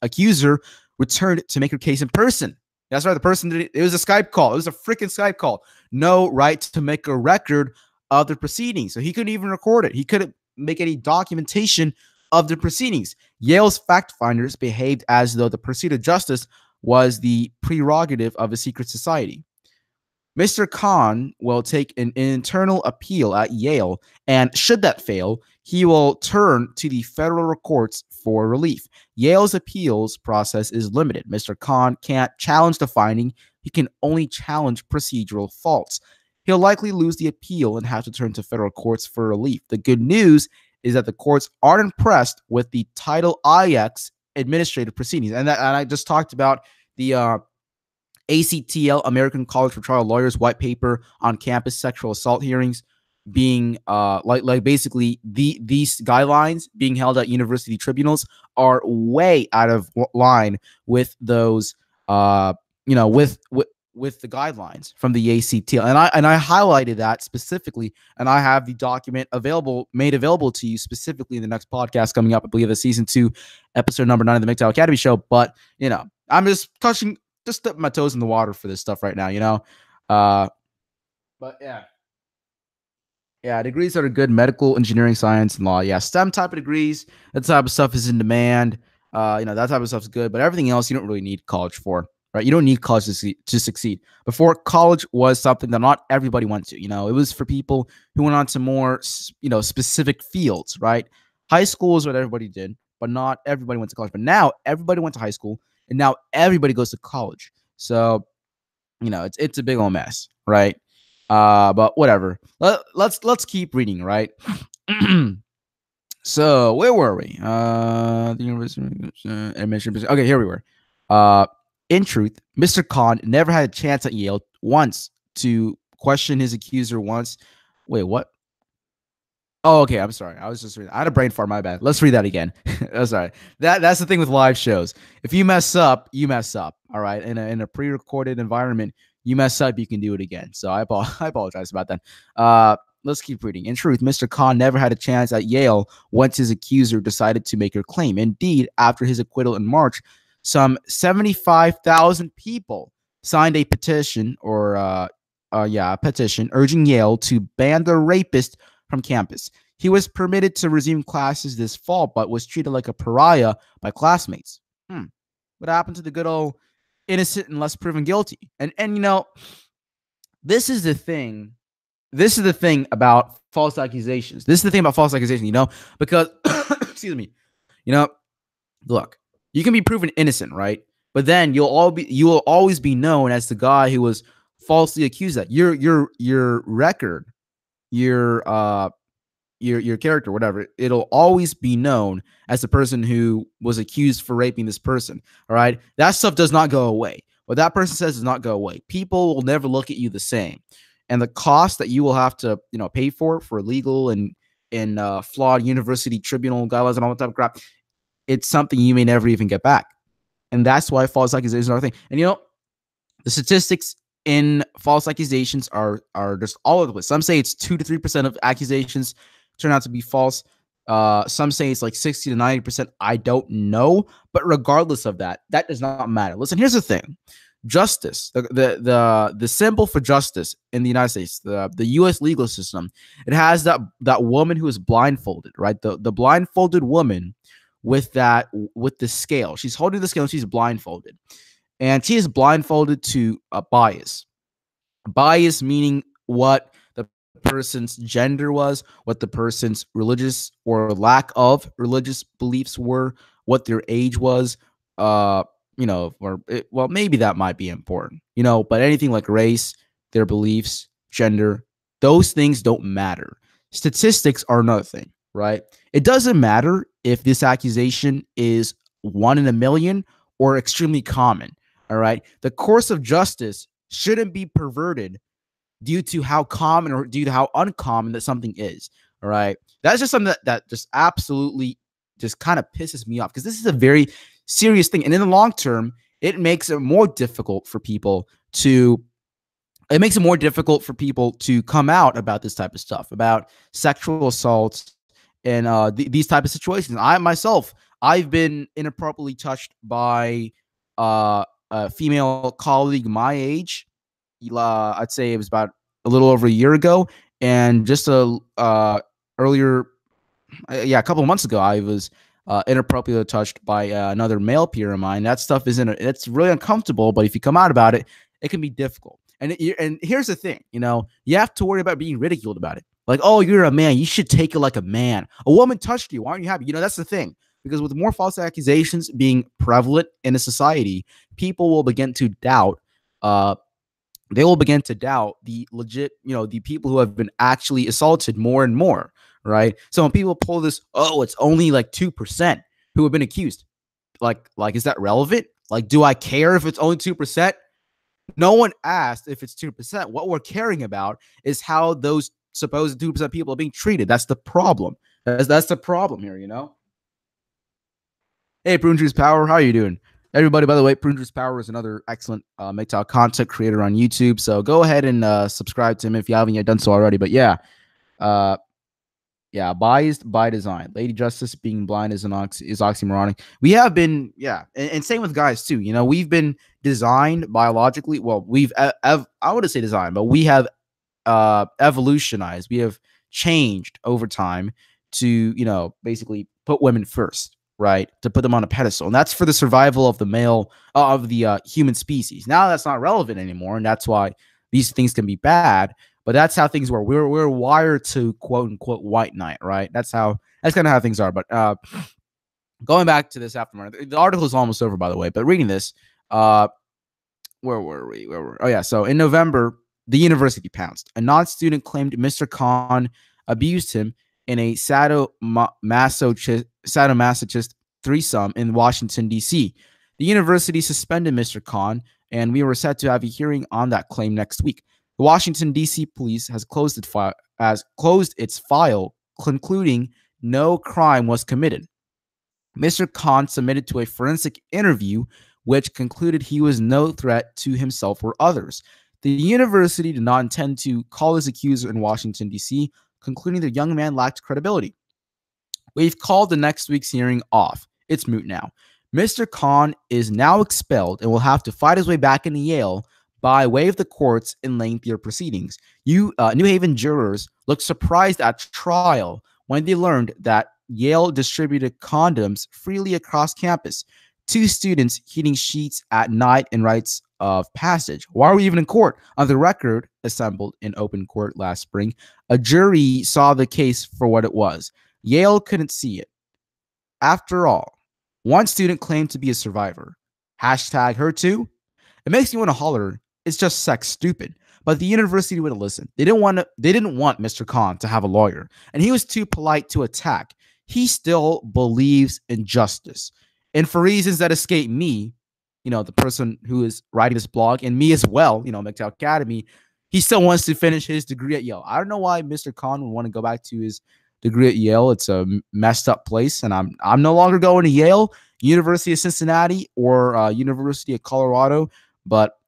accuser returned to make her case in person. That's right. It was a Skype call. It was a freaking Skype call. No right to make a record of the proceedings. So he couldn't even record it. He couldn't make any documentation of the proceedings. Yale's fact finders behaved as though the pursuit of justice was the prerogative of a secret society. Mr. Khan will take an internal appeal at Yale, and should that fail, he will turn to the federal courts for relief. Yale's appeals process is limited. Mr. Khan can't challenge the finding. He can only challenge procedural faults. He'll likely lose the appeal and have to turn to federal courts for relief. The good news is that the courts aren't impressed with the Title IX administrative proceedings. And I just talked about the ACTL, American College for Trial Lawyers, white paper on campus sexual assault hearings being basically these guidelines being held at university tribunals are way out of line with those with the guidelines from the ACTL. And I highlighted that specifically, and I have the document made available to you specifically in the next podcast coming up. I believe the season 2, episode number 9 of the MGTOW Academy show. But I'm just dipping my toes in the water for this stuff right now, but yeah, degrees that are good: medical, engineering, science, and law. Yeah, STEM type of degrees, that type of stuff is in demand. That type of stuff is good, but everything else you don't really need college for, right? You don't need college to succeed. Before, college was something that not everybody went to. It was for people who went on to more, specific fields, right? High school is what everybody did, but not everybody went to college. But now everybody went to high school, and now everybody goes to college. So, it's a big old mess, right? But whatever. Let's keep reading, right? So where were we? The university. Okay, here we were. In truth, Mr. Khan never had a chance at Yale once to question his accuser once. Wait, what? Oh, okay. I'm sorry. I was just reading. I had a brain fart. My bad. Let's read that again. I'm sorry. That's the thing with live shows. If you mess up, you mess up. All right. In a pre-recorded environment, you mess up, you can do it again. So I apologize about that. Let's keep reading. In truth, Mr. Khan never had a chance at Yale once his accuser decided to make her claim. Indeed, after his acquittal in March, some 75,000 people signed a petition, or a petition urging Yale to ban the rapist from campus. He was permitted to resume classes this fall, but was treated like a pariah by classmates. What happened to the good old innocent unless proven guilty? And this is the thing. This is the thing about false accusations. This is the thing about false accusation, because excuse me, you know, look, you can be proven innocent, right? But then you will always be known as the guy who was falsely accused. That your record, your character, whatever, it'll always be known as the person who was accused for raping this person. All right, that stuff does not go away. What that person says does not go away. People will never look at you the same, and the cost that you will have to pay for legal and flawed university tribunal guidelines and all that type of crap, it's something you may never even get back. And that's why false accusations are a thing. And the statistics in false accusations are just all over the place. Some say it's 2 to 3% of accusations turn out to be false. Some say it's like 60 to 90%. I don't know. But regardless of that, that does not matter. Listen, here's the thing. Justice, the symbol for justice in the United States, the U.S. legal system, it has that woman who is blindfolded, right? The blindfolded woman with the scale. She's holding the scale and she's blindfolded. And she is blindfolded to a bias. Bias meaning what the person's gender was, what the person's religious or lack of religious beliefs were, what their age was, well, maybe that might be important, but anything like race, their beliefs, gender, those things don't matter. Statistics are another thing, right? It doesn't matter if this accusation is 1 in a million or extremely common. All right. The course of justice shouldn't be perverted due to how common or due to how uncommon that something is. All right. That's just something that just absolutely just kind of pisses me off, because this is a very serious thing. And in the long term, it makes it more difficult for people to come out about this type of stuff, about sexual assaults and these type of situations. I've been inappropriately touched by a female colleague my age. I'd say it was about a little over a year ago, and just a couple of months ago, I was inappropriately touched by another male peer of mine. That stuff it's really uncomfortable, but if you come out about it, it can be difficult. And here's the thing, you have to worry about being ridiculed about it. Like, oh, you're a man, you should take it like a man. A woman touched you, aren't you happy? That's the thing. Because with more false accusations being prevalent in a society, people will begin to doubt. They will begin to doubt the legit, the people who have been actually assaulted more and more, right? So when people pull this, oh, it's only like 2% who have been accused. Like, is that relevant? Like, do I care if it's only 2%? No one asked if it's 2%. What we're caring about is how those supposed 2% people are being treated. That's the problem. That's the problem here, Hey, Prune Juice Power, how are you doing? Everybody, by the way, Prune Juice Power is another excellent MGTOW content creator on YouTube. So go ahead and subscribe to him if you haven't yet done so already. But biased by design. Lady Justice being blind is oxymoronic. We have been, and same with guys too. We've been designed biologically. Well, I wouldn't say designed, but we have evolutionized. We have changed over time to basically put women first. Right, to put them on a pedestal, and that's for the survival of the male of the human species. Now that's not relevant anymore, and that's why these things can be bad. But that's how things work. We're wired to quote unquote white knight, right? That's kind of how things are. But going back to this aftermath, the article is almost over, by the way. But reading this, where were we? Oh yeah. So in November, the university pounced. A non-student claimed Mr. Khan abused him in a sadomasochist threesome in Washington, D.C. The university suspended Mr. Khan, and we were set to have a hearing on that claim next week. The Washington, D.C. police has closed its file concluding no crime was committed. Mr. Khan submitted to a forensic interview, which concluded he was no threat to himself or others. The university did not intend to call his accuser in Washington, D.C., concluding the young man lacked credibility. We've called the next week's hearing off. It's moot now. Mr. Khan is now expelled and will have to fight his way back into Yale by way of the courts in lengthier proceedings. New Haven jurors looked surprised at trial when they learned that Yale distributed condoms freely across campus. 2 students heating sheets at night in rites of passage. Why are we even in court? On the record assembled in open court last spring, a jury saw the case for what it was. Yale couldn't see it. After all, one student claimed to be a survivor. Hashtag her too. It makes me want to holler, it's just sex stupid. But the university wouldn't listen. They didn't want Mr. Khan to have a lawyer, and he was too polite to attack. He still believes in justice. And for reasons that escape me, the person who is writing this blog, and me as well, MGTOW Academy, he still wants to finish his degree at Yale. I don't know why Mr. Khan would want to go back to his degree at Yale. It's a messed up place, and I'm no longer going to Yale, University of Cincinnati, or University of Colorado. But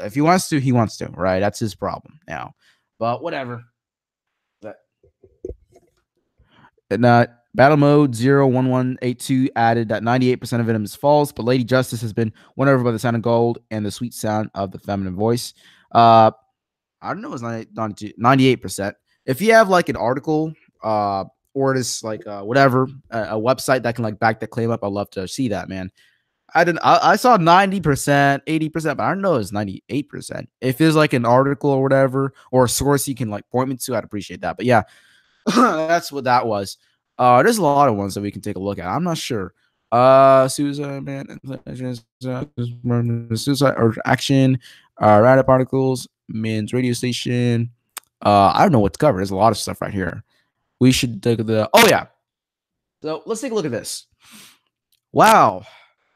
if he wants to, he wants to, right? That's his problem now. But whatever. And Battle Mode 01182 added that 98% of it is false, but Lady Justice has been won over by the sound of gold and the sweet sound of the feminine voice. I don't know, it's 98%. If you have like an article or it's like whatever, a website that can like back that claim up, I'd love to see that, man. I saw 90%, 80%, but I don't know it's 98%. If there's like an article or whatever, or a source you can like point me to, I'd appreciate that. But yeah, that's what that was. There's a lot of ones that we can take a look at. I'm not sure. Suicide, man, suicide or action, random particles, men's radio station. I don't know what to cover. There's a lot of stuff right here. We should take So let's take a look at this. Wow.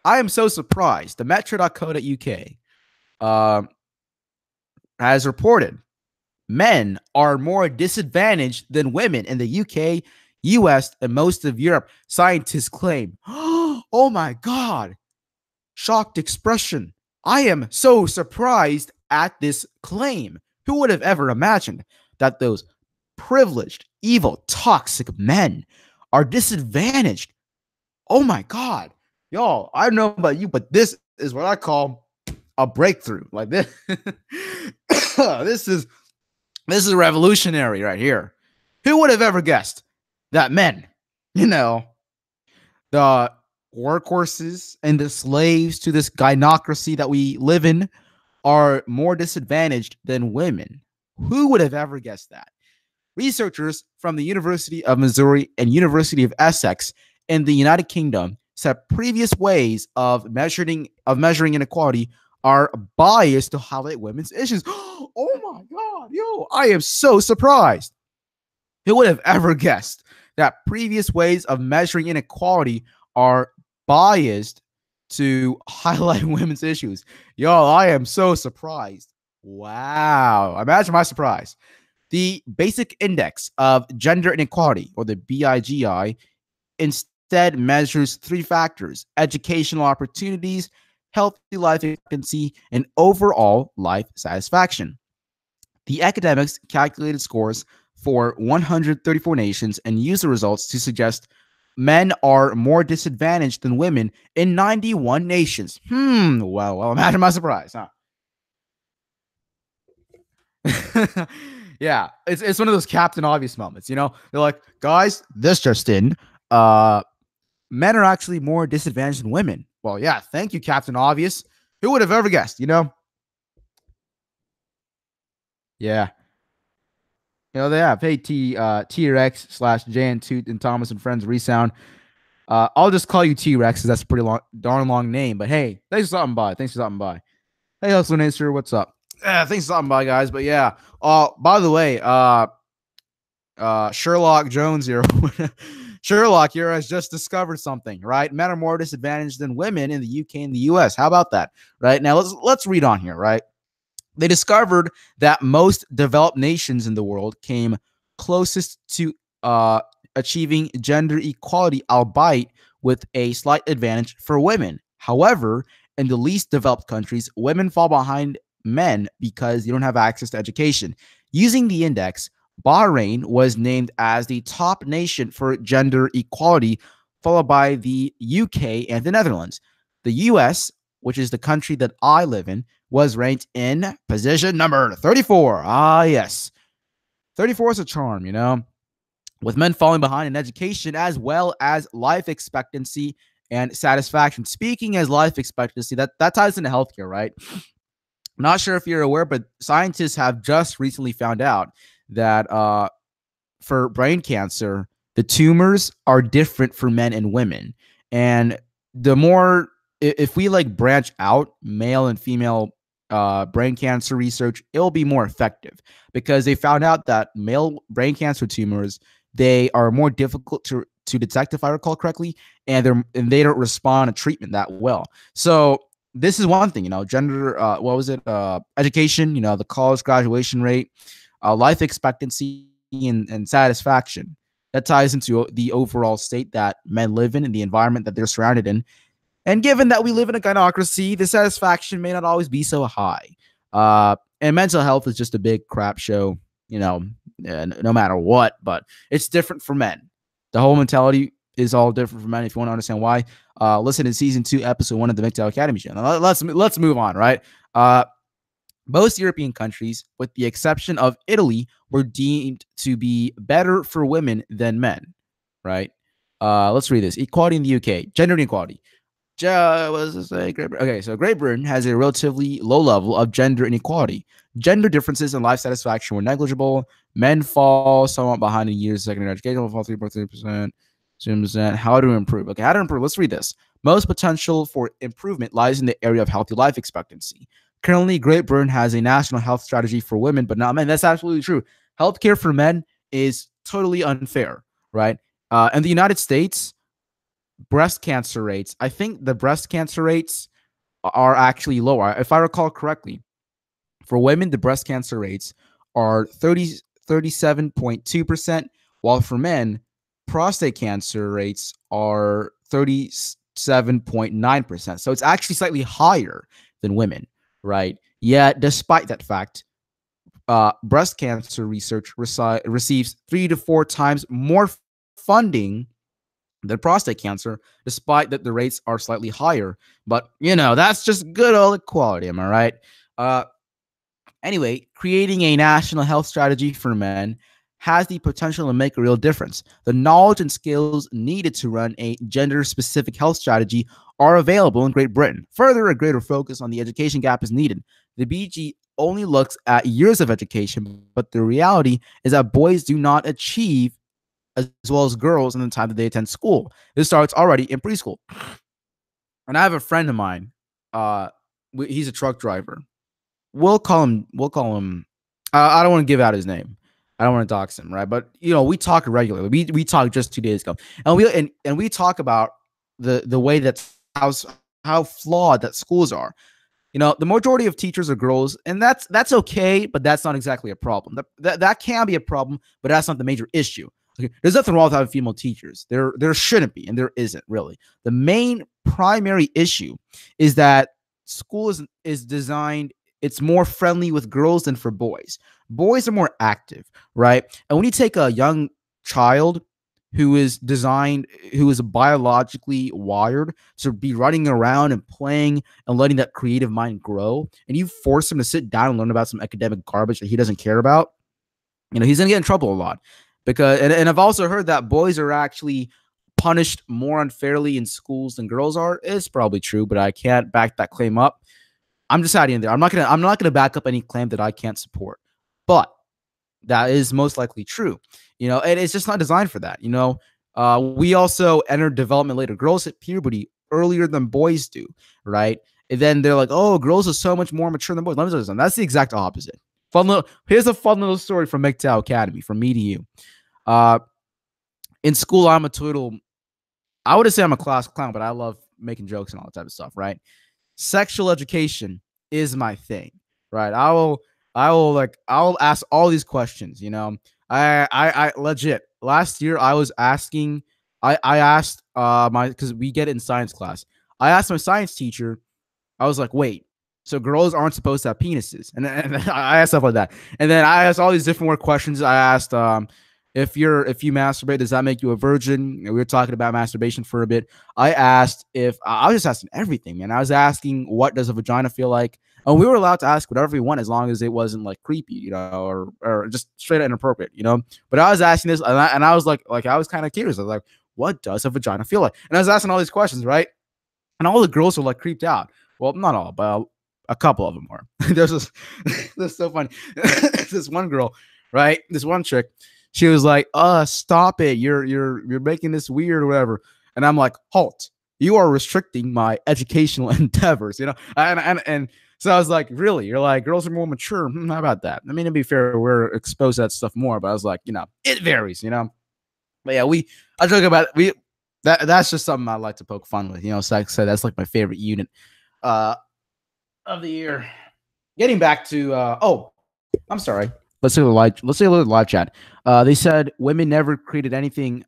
I am so surprised. The metro.co.uk has reported men are more disadvantaged than women in the UK, US, and most of Europe. Scientists claim. Oh my God. Shocked expression. I am so surprised at this claim. Who would have ever imagined that those privileged, evil, toxic men are disadvantaged? Oh my God. Y'all, I don't know about you, but this is what I call a breakthrough. Like this, this is revolutionary right here. Who would have ever guessed that men, the workhorses and the slaves to this gynocracy that we live in, are more disadvantaged than women? Who would have ever guessed that? Researchers from the University of Missouri and University of Essex in the United Kingdom said previous ways of measuring inequality are biased to highlight women's issues. Oh my God, yo, I am so surprised. Who would have ever guessed that previous ways of measuring inequality are biased to highlight women's issues? Yo, I am so surprised. Wow. Imagine my surprise. The Basic Index of Gender Inequality, or the BIGI, instead measures 3 factors: educational opportunities, healthy life expectancy, and overall life satisfaction. The academics calculated scores for 134 nations and used the results to suggest men are more disadvantaged than women in 91 nations. Well, imagine my surprise, huh? Yeah, it's one of those Captain Obvious moments, They're like, guys, this just in, men are actually more disadvantaged than women. Well, yeah, thank you, Captain Obvious. Who would have ever guessed, Yeah. They have, hey, T-Rex / Jan Toot and Thomas and Friends Resound. I'll just call you T-Rex because that's a pretty darn long name. But hey, thanks for stopping by. Hey, Hustler Nature, what's up? Thanks for stopping by, guys. But yeah, by the way, Sherlock Jones here. Sherlock here has just discovered something, right? Men are more disadvantaged than women in the UK and the US. How about that? Right now, let's read on here, right? They discovered that most developed nations in the world came closest to uh, achieving gender equality, albeit with a slight advantage for women. However, in the least developed countries, women fall behind men because they don't have access to education. Using the index, Bahrain was named as the top nation for gender equality, followed by the UK and the Netherlands. The US, which is the country that I live in, was ranked in position number 34. Ah, yes. 34 is a charm, with men falling behind in education as well as life expectancy and satisfaction. Speaking as life expectancy, that ties into healthcare, right? I'm not sure if you're aware, but scientists have just recently found out that for brain cancer, the tumors are different for men and women. And the more, if we like branch out male and female brain cancer research, it'll be more effective because they found out that male brain cancer tumors, they are more difficult to detect, if I recall correctly, and they don't respond to treatment that well. So this is one thing, gender, what was it? Education, the college graduation rate, life expectancy, and satisfaction. That ties into the overall state that men live in and the environment that they're surrounded in. And given that we live in a gynocracy, the satisfaction may not always be so high. And mental health is just a big crap show, no matter what, but it's different for men. The whole mentality is all different for men. If you want to understand why, listen to season 2, episode 1 of the MGTOW Academy channel. Let's move on, right? Most European countries, with the exception of Italy, were deemed to be better for women than men, right? Let's read this. Equality in the UK. Gender inequality. What does it say? Okay, so Great Britain has a relatively low level of gender inequality. Gender differences in life satisfaction were negligible. Men fall somewhat behind in years of secondary education, fall 3.3%. 2%. How to improve? Okay, how to improve? Let's read this. Most potential for improvement lies in the area of healthy life expectancy. Currently, Great Britain has a national health strategy for women, but not men. That's absolutely true. Healthcare for men is totally unfair, right? In the United States, breast cancer rates, I think the breast cancer rates are actually lower. If I recall correctly, for women, the breast cancer rates are 37.2%, while for men, prostate cancer rates are 37.9%. So it's actually slightly higher than women, right? Yet, despite that fact, breast cancer research receives 3 to 4 times more funding than prostate cancer, despite that the rates are slightly higher. But, that's just good old equality, am I right? Anyway, creating a national health strategy for men has the potential to make a real difference. The knowledge and skills needed to run a gender-specific health strategy are available in Great Britain. Further, a greater focus on the education gap is needed. The BG only looks at years of education, but the reality is that boys do not achieve as well as girls in the time that they attend school. This starts already in preschool. And I have a friend of mine. He's a truck driver. We'll call him. I don't want to give out his name. I don't want to dox him, right? But we talk regularly. We talked just 2 days ago, and we talk about the way that how flawed that schools are. The majority of teachers are girls, and that's okay, but that's not exactly a problem. That can be a problem, but that's not the major issue. Okay? There's nothing wrong with having female teachers. There shouldn't be, and there isn't really. The main primary issue is that school is designed. It's more friendly with girls than for boys. Boys are more active, right? And when you take a young child who is biologically wired to be running around and playing and letting that creative mind grow, and you force him to sit down and learn about some academic garbage that he doesn't care about, he's going to get in trouble a lot. And I've also heard that boys are actually punished more unfairly in schools than girls are. It's probably true, but I can't back that claim up. I'm just adding in there. I'm not gonna back up any claim that I can't support, but that is most likely true. And it's just not designed for that. We also enter development later. Girls hit puberty earlier than boys do, right? And then they're like, "Oh, girls are so much more mature than boys." Let me tell you something. That's the exact opposite. Here's a fun little story from MGTOW Academy, from me to you. In school, I'm a total. I wouldn't say I'm a class clown, but I love making jokes and all that type of stuff, right? Sexual education is my thing, right? I'll ask all these questions, I legit, last year I was asking, I asked my because we get it in science class. I asked my science teacher. I was like, wait, so girls aren't supposed to have penises, and I asked stuff like that, and then I asked all these different more questions. I asked, if you masturbate, does that make you a virgin? We were talking about masturbation for a bit. I asked if I was just asking everything, man. I was asking, what does a vagina feel like? And we were allowed to ask whatever we want as long as it wasn't like creepy, or just straight up inappropriate, But I was asking this, and I was like I was kind of curious. I was like, what does a vagina feel like? And I was asking all these questions, right? And all the girls were like creeped out. Well, not all, but a couple of them were. There's this, this is so funny. This one girl, right? This one chick, she was like, stop it. You're making this weird or whatever. And I'm like, halt. You are restricting my educational endeavors, And so I was like, really? You're like, girls are more mature. How about that? I mean, to be fair, we're exposed to that stuff more, but I was like, it varies, But yeah, I joke about it. That's just something I like to poke fun with, So like I said, that's like my favorite unit of the year. Getting back to I'm sorry. Let's see a little live chat. They said women never created anything.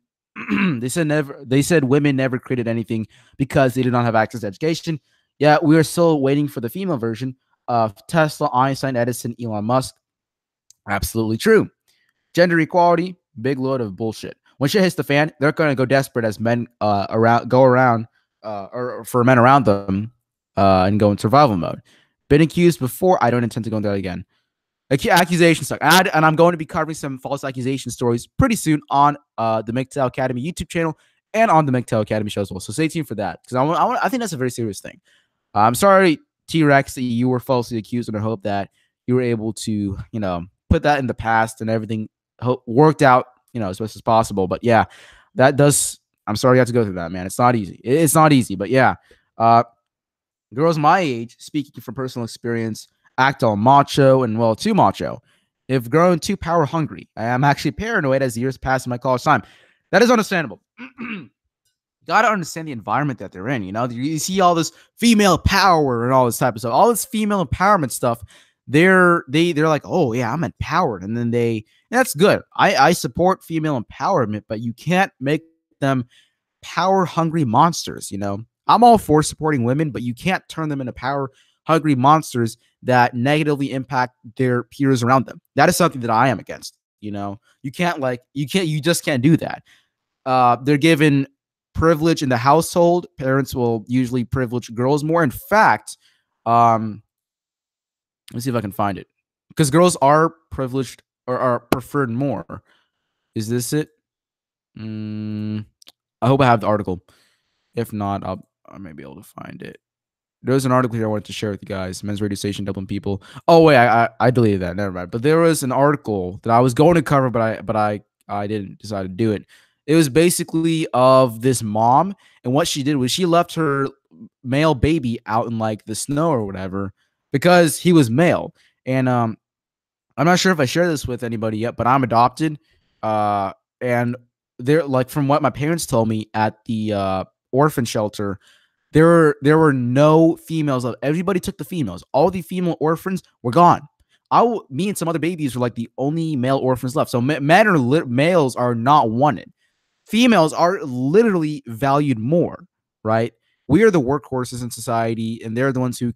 They said women never created anything because they did not have access to education. Yeah, we are still waiting for the female version of Tesla, Einstein, Edison, Elon Musk. Absolutely true. Gender equality, big load of bullshit. When shit hits the fan, they're gonna go desperate as men go around or for men around them and go in survival mode. Been accused before. I don't intend to go into that again. Accusations suck. And I'm going to be covering some false accusation stories pretty soon on the MGTOW Academy YouTube channel and on the MGTOW Academy show as well. So stay tuned for that because I think that's a very serious thing. I'm sorry, T-Rex, that you were falsely accused, and I hope that you were able to, put that in the past and everything worked out, as best as possible. But yeah, I'm sorry you have to go through that, man. It's not easy. It's not easy, but yeah. Girls my age, speaking from personal experience, act all macho and, well, too macho. They've grown too power hungry. I am actually paranoid as the years pass in my college time. That is understandable. Got to understand the environment that they're in. You see all this female power and all this type of stuff, all this female empowerment stuff. They're like, oh yeah, I'm empowered, and then that's good. I support female empowerment, but you can't make them power hungry monsters. I'm all for supporting women, but you can't turn them into power hungry monsters that negatively impact their peers around them. That is something that I am against. You just can't do that. They're given privilege in the household. Parents will usually privilege girls more. In fact, let's see if I can find it, because girls are privileged or are preferred more. Is this it? I hope I have the article. If not, I may be able to find it. There's an article here I wanted to share with you guys. Men's radio station, Dublin people. Oh wait, I deleted that. Never mind. But there was an article that I was going to cover, but I didn't decide to do it. It was basically of this mom, and what she did was she left her male baby out in like the snow or whatever because he was male. And I'm not sure if I share this with anybody yet, but I'm adopted. And they're like, from what my parents told me at the orphan shelter, there were no females. Everybody took the females. All the female orphans were gone. Me and some other babies were like the only male orphans left. So males are not wanted. Females are literally valued more, right? We are the workhorses in society, and they're the ones who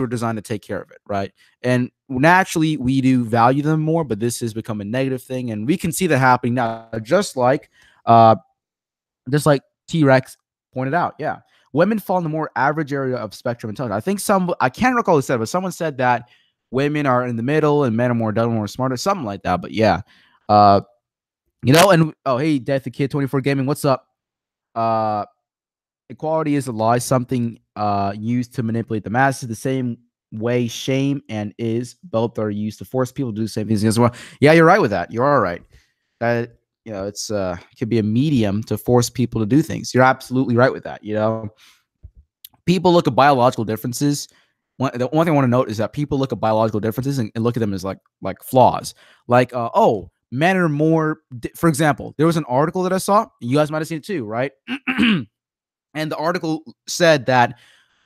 are designed to take care of it, right? And naturally, we do value them more, but this has become a negative thing, and we can see that happening now, just like T-Rex pointed out. Yeah, women fall in the more average area of spectrum intelligence. I can't recall who said it, but someone said that women are in the middle and men are more dumb, more smarter, something like that. But yeah, and hey, Death the Kid 24 Gaming, what's up? Equality is a lie, something used to manipulate the masses, the same way shame and both are used to force people to do the same things as well. Yeah, you're right with that. You're all right. It's it could be a medium to force people to do things. You're absolutely right with that. People look at biological differences. The one thing I want to note is that people look at biological differences and look at them as like flaws. Like, men are more. For example, there was an article that I saw. You guys might have seen it too, right? And the article said that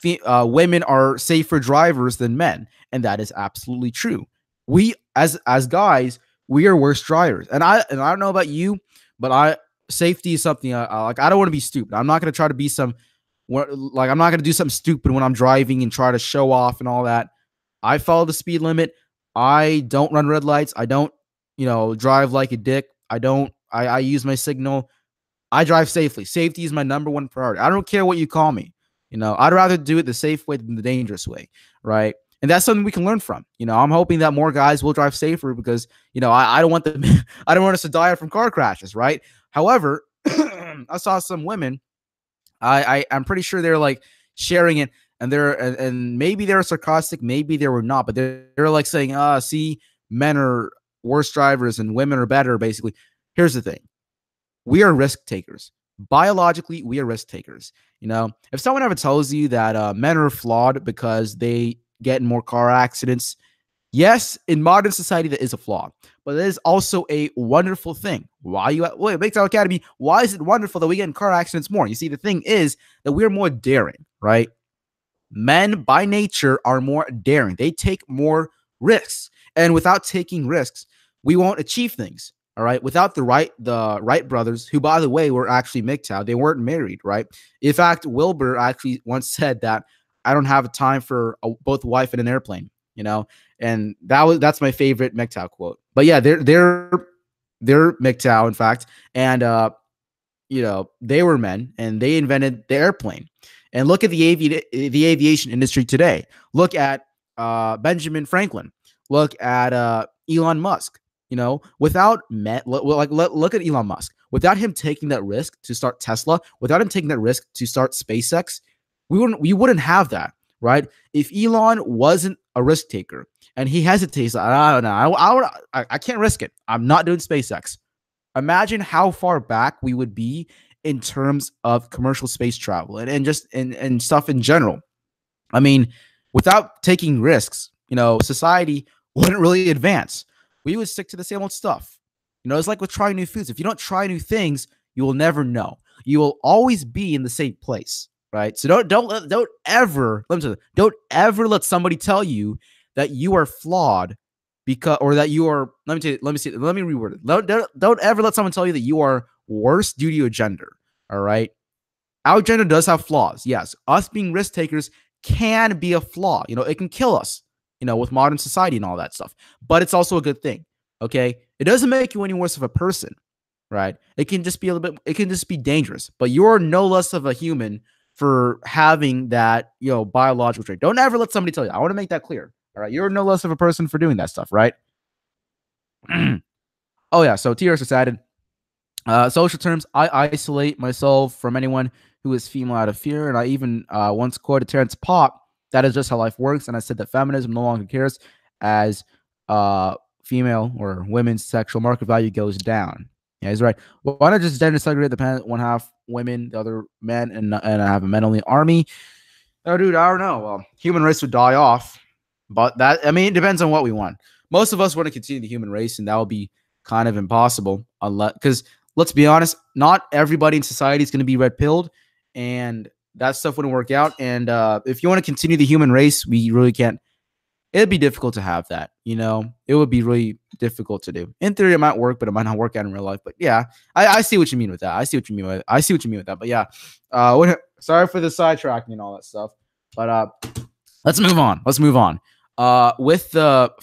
women are safer drivers than men, and that is absolutely true. We, as guys, we are worse drivers. And I don't know about you, but safety is something I like. I don't want to be stupid. I'm not going to try to be I'm not going to do something stupid when I'm driving and try to show off and all that. I follow the speed limit. I don't run red lights. I don't, drive like a dick. I use my signal. I drive safely. Safety is my number one priority. I don't care what you call me. I'd rather do it the safe way than the dangerous way, right? And that's something we can learn from. I'm hoping that more guys will drive safer because, I don't want them, I don't want us to die from car crashes, right? However, I saw some women. I'm pretty sure they're like sharing it, and maybe they're sarcastic, maybe they were not, but they're like saying, see, men are worse drivers and women are better. Basically, here's the thing: we are risk takers. Biologically, we are risk takers. If someone ever tells you that men are flawed because they get in more car accidents, yes, in modern society, that is a flaw, but it is also a wonderful thing. Why MGTOW Academy, why is it wonderful that we get in car accidents more? You see, the thing is that we're more daring, right? Men by nature are more daring. They take more risks. And without taking risks, we won't achieve things. All right. Without the Wright brothers, who, by the way, were actually MGTOW, they weren't married, right? In fact, Wilbur actually once said that I don't have time for both a wife and an airplane, and that's my favorite MGTOW quote. But yeah, they're MGTOW, in fact, and they were men and they invented the airplane. And look at the aviation industry today. Look at Benjamin Franklin. Look at Elon Musk. Without look at Elon Musk. Without him taking that risk to start Tesla, without him taking that risk to start SpaceX, we wouldn't have that, right? If Elon wasn't a risk taker and he hesitates, I don't know, I can't risk it. I'm not doing SpaceX. Imagine how far back we would be in terms of commercial space travel and just and stuff in general. I mean, without taking risks, society wouldn't really advance. We would stick to the same old stuff. It's like with trying new foods. If you don't try new things, you will never know. You will always be in the same place, right? So don't ever let somebody tell you that you are flawed because, or that you are, let me reword it. Don't ever let someone tell you that you are worse due to your gender. All right. Our gender does have flaws. Yes. Us being risk takers can be a flaw. It can kill us, with modern society and all that stuff, but it's also a good thing. Okay. It doesn't make you any worse of a person, right? It can just be it can just be dangerous, but you're no less of a human for having that, biological trait. Don't ever let somebody tell you. I want to make that clear. All right. You're no less of a person for doing that stuff, right? Oh, yeah. So TRS decided social terms, I isolate myself from anyone who is female out of fear. And I even once quoted Terrence Pop, that is just how life works. And I said that feminism no longer cares as female or women's sexual market value goes down. Yeah, he's right. Well, why not just gender segregate the planet, one half women, the other men, and I have a men only army? Oh, dude, I don't know. Well, human race would die off. But it depends on what we want. Most of us want to continue the human race, and that will be kind of impossible because let's be honest, not everybody in society is going to be red pilled, and that stuff wouldn't work out. And if you want to continue the human race, we really can't. It'd be difficult to have that. It would be really difficult to do. In theory, it might work, but it might not work out in real life. But yeah, I see what you mean with that. I see what you mean with that. But yeah, sorry for the sidetracking and all that stuff. But let's move on. For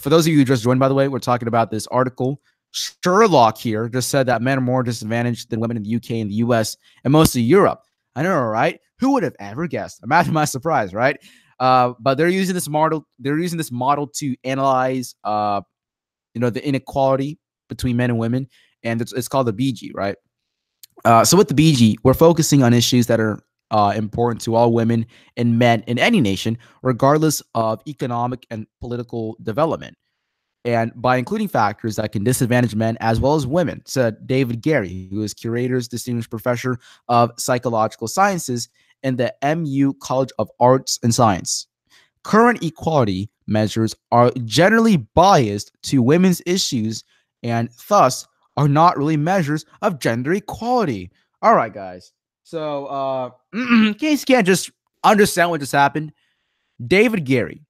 those of you who just joined, by the way, we're talking about this article. Sherlock here just said that men are more disadvantaged than women in the UK and the US and most of Europe. I know, right? Who would have ever guessed? Imagine my surprise, right? But they're using this model. They're using this model to analyze, the inequality between men and women, and it's called the BG, right? So with the BG, we're focusing on issues that are important to all women and men in any nation, regardless of economic and political development, and by including factors that can disadvantage men as well as women, said David Gary, who is Curator's Distinguished Professor of Psychological Sciences in the MU College of Arts and Science. Current equality measures are generally biased to women's issues and thus are not really measures of gender equality. All right, guys. So, in case you can't just understand what just happened, David Gary,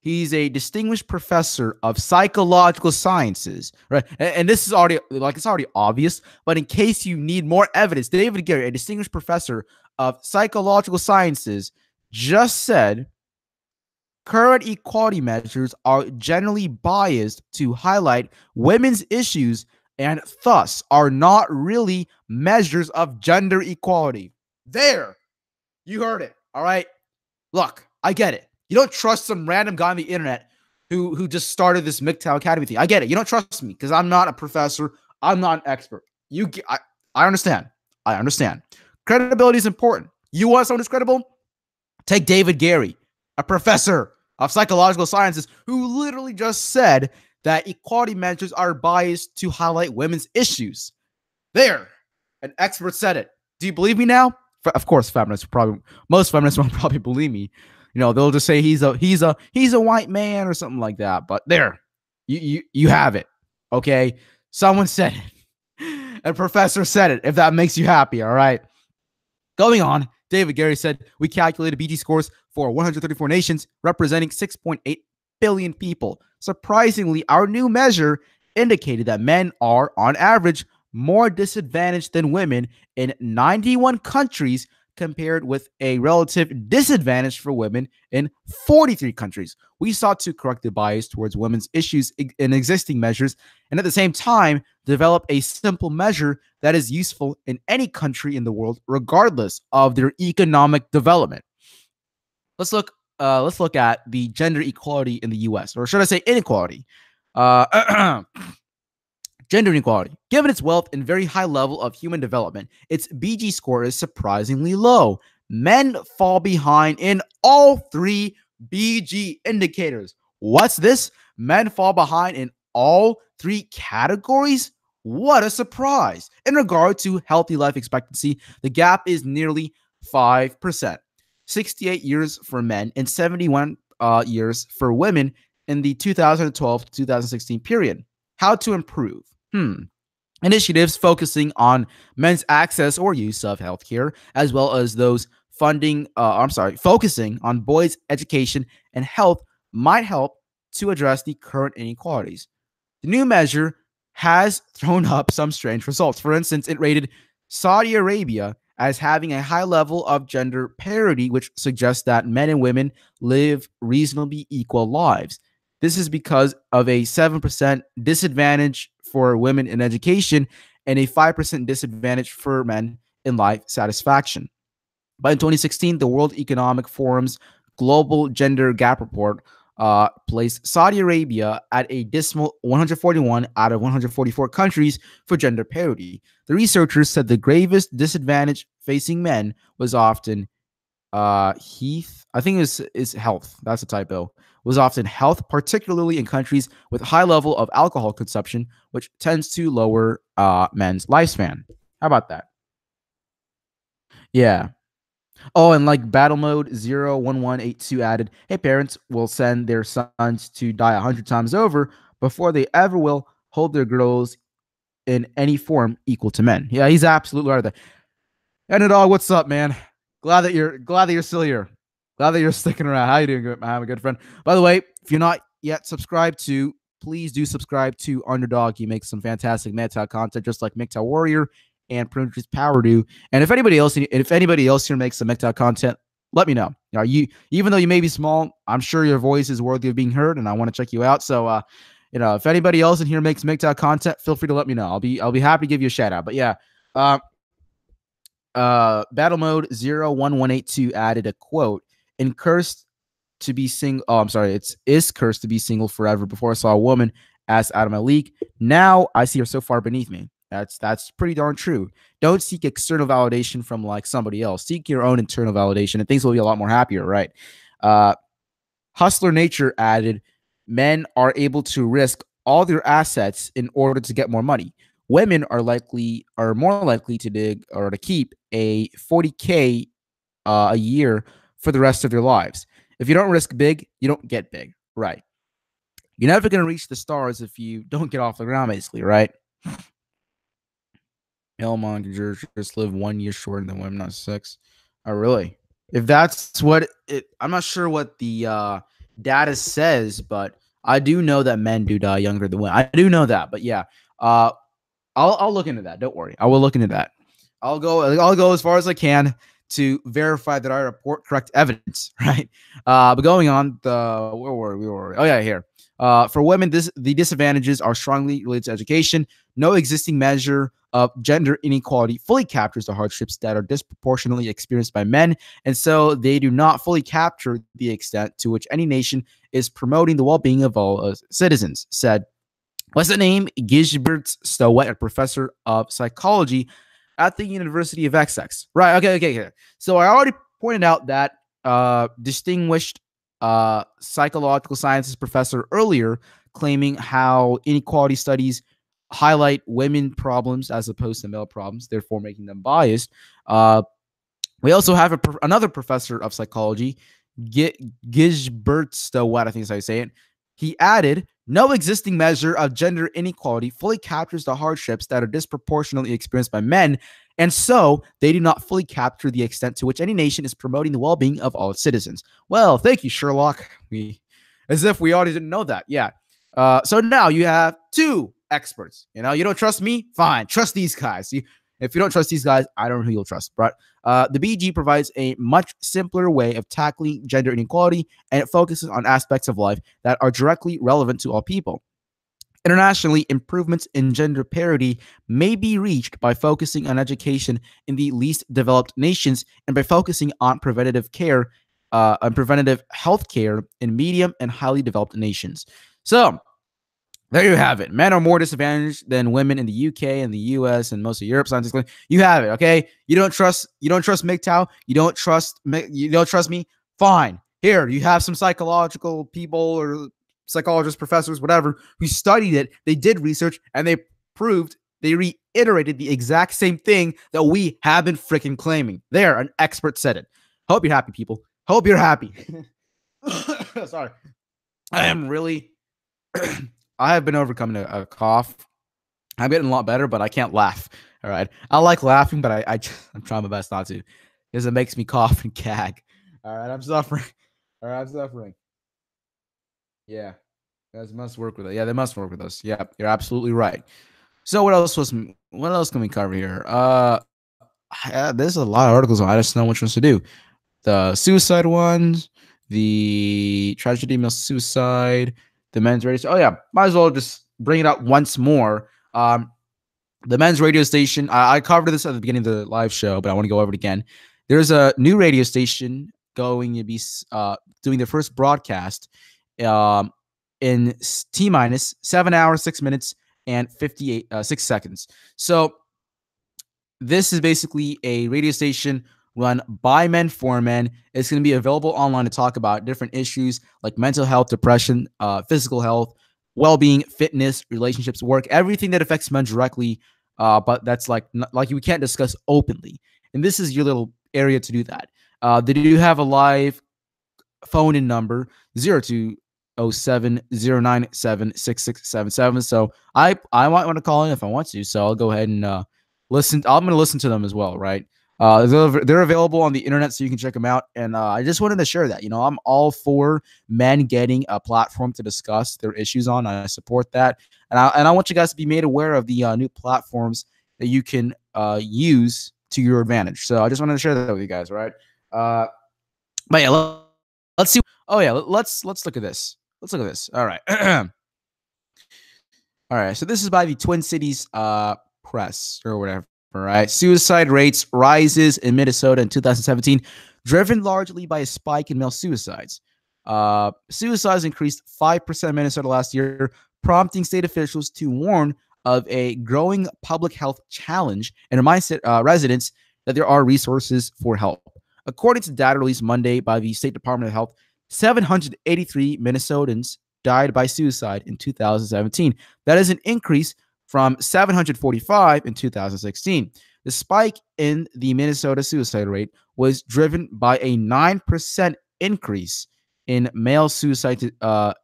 He's a distinguished professor of psychological sciences, right? And this is already like it's already obvious, but in case you need more evidence, David Gary, a distinguished professor of psychological sciences, just said current equality measures are generally biased to highlight women's issues and thus are not really measures of gender equality. There, you heard it. All right. Look, I get it. You don't trust some random guy on the internet who just started this MGTOW Academy thing. I get it. You don't trust me because I'm not a professor. I'm not an expert. I understand. I understand. Credibility is important. You want someone who's credible? Take David Gary, a professor of psychological sciences, who literally just said that equality measures are biased to highlight women's issues. There, an expert said it. Do you believe me now? Of course, most feminists won't probably believe me. You know, they'll just say he's a white man or something like that. But there, you have it. Okay, someone said it. A professor said it. If that makes you happy, all right. Going on, David Gary said we calculated BG scores for 134 nations, representing 6.8 billion people. Surprisingly, our new measure indicated that men are, on average, more disadvantaged than women in 91 countries, compared with a relative disadvantage for women in 43 countries. We sought to correct the bias towards women's issues in existing measures and at the same time develop a simple measure that is useful in any country in the world, regardless of their economic development. Let's look at the gender equality in the U.S., or should I say inequality? Gender inequality. Given its wealth and very high level of human development, its BG score is surprisingly low. Men fall behind in all three BG indicators. What's this? Men fall behind in all three categories? What a surprise. In regard to healthy life expectancy, the gap is nearly 5%. 68 years for men and 71 years for women in the 2012 to 2016 period. How to improve? Initiatives focusing on men's access or use of healthcare, as well as those focusing on boys' education and health might help to address the current inequalities. The new measure has thrown up some strange results. For instance, it rated Saudi Arabia as having a high level of gender parity, which suggests that men and women live reasonably equal lives. This is because of a 7% disadvantage for women in education and a 5% disadvantage for men in life satisfaction. But in 2016, the World Economic Forum's Global Gender Gap Report placed Saudi Arabia at a dismal 141 out of 144 countries for gender parity. The researchers said the gravest disadvantage facing men was often is health. That's a typo. Was often health, particularly in countries with high level of alcohol consumption, which tends to lower men's lifespan. How about that? Yeah. Oh, and like battle mode 01182 added, hey, parents will send their sons to die 100 times over before they ever will hold their girls in any form equal to men. Yeah, he's absolutely right there. And it all, what's up, man? Glad that you're still here. Glad that you're sticking around. How you doing, my good friend? By the way, if you're not yet subscribed to, please do subscribe to Underdog. He makes some fantastic MGTOW content, just like MGTOW Warrior and Primitive Power do. And if anybody else here makes some MGTOW content, let me know. Even though you may be small, I'm sure your voice is worthy of being heard, and I want to check you out. So, if anybody else in here makes MGTOW content, feel free to let me know. I'll be happy to give you a shout out. But yeah. Battle mode 01182 added a quote, and cursed to be single. Oh, I'm sorry. Is cursed to be single forever. Before I saw a woman ask out of my league. Now I see her so far beneath me. That's pretty darn true. Don't seek external validation from like somebody else. Seek your own internal validation, and things will be a lot more happier, right? Hustler Nature added, men are able to risk all their assets in order to get more money. Women are more likely to dig or to keep a 40K a year for the rest of their lives. If you don't risk big, you don't get big, right? You're never going to reach the stars if you don't get off the ground, basically, right? Elmon just live 1 year shorter than women, not 6. Oh, really? If that's what it, I'm not sure what the data says, but I do know that men do die younger than women. I do know that, but yeah, uh, I'll look into that. Don't worry, I will look into that. I'll go as far as I can to verify that I report correct evidence, right? But going on, where were we? Oh yeah, here. For women, the disadvantages are strongly related to education. No existing measure of gender inequality fully captures the hardships that are disproportionately experienced by men, and so they do not fully capture the extent to which any nation is promoting the well-being of all citizens, said what's the name? Gisbert Stowett, a professor of psychology at the University of Essex. Right. Okay. So I already pointed out that distinguished psychological sciences professor earlier, claiming how inequality studies highlight women problems as opposed to male problems, therefore making them biased. We also have another professor of psychology, Gisbert Stowett, I think is how you say it. He added, no existing measure of gender inequality fully captures the hardships that are disproportionately experienced by men, and so they do not fully capture the extent to which any nation is promoting the well-being of all its citizens. Well, thank you, Sherlock. As if we already didn't know that. Yeah. So now you have two experts. You don't trust me? Fine. Trust these guys. If you don't trust these guys, I don't know who you'll trust. But the BG provides a much simpler way of tackling gender inequality, and it focuses on aspects of life that are directly relevant to all people. Internationally, improvements in gender parity may be reached by focusing on education in the least developed nations and by focusing on preventative health care in medium and highly developed nations. So, there you have it. Men are more disadvantaged than women in the UK and the US and most of Europe. Scientifically, you have it. Okay, you don't trust MGTOW. You don't trust me. Fine. Here, you have some psychological people or psychologists, professors, whatever, who studied it. They did research and they reiterated the exact same thing that we have been freaking claiming. There, an expert said it. Hope you're happy, people. Hope you're happy. Sorry, I am really. I have been overcoming a cough. I'm getting a lot better, but I can't laugh. All right. I like laughing, but I'm trying my best not to because it makes me cough and gag. All right. I'm suffering. All right. I'm suffering. Yeah. Guys must work with it. Yeah, they must work with us. Yeah, you're absolutely right. So what else can we cover here? There's a lot of articles on. I just know which ones to do. The suicide ones, the tragedy male suicide, the men's radio. Oh yeah, might as well just bring it up once more. The men's radio station. I covered this at the beginning of the live show, but I want to go over it again. There's a new radio station going to be doing their first broadcast in T minus 7 hours, 6 minutes, and 6 seconds. So this is basically a radio station run by men for men. It's going to be available online to talk about different issues like mental health, depression, physical health, well-being, fitness, relationships, work, everything that affects men directly. But that's like we can't discuss openly. And this is your little area to do that. They do have a live phone in number 0207-097-6677. So I might want to call in if I want to. So I'll go ahead and listen. I'm going to listen to them as well, right? They're available on the internet, so you can check them out. And I just wanted to share that. I'm all for men getting a platform to discuss their issues on. I support that, and I want you guys to be made aware of the new platforms that you can use to your advantage. So I just wanted to share that with you guys, right? But yeah, let's see. Oh yeah, let's look at this. Let's look at this. All right, all right. So this is by the Twin Cities Press or whatever. All right. Suicide rates rises in Minnesota in 2017, driven largely by a spike in male suicides. Suicides increased 5% in Minnesota last year, prompting state officials to warn of a growing public health challenge and remind residents that there are resources for help. According to data released Monday by the State Department of Health, 783 Minnesotans died by suicide in 2017. That is an increase from 745 in 2016. The spike in the Minnesota suicide rate was driven by a 9% increase in male suicide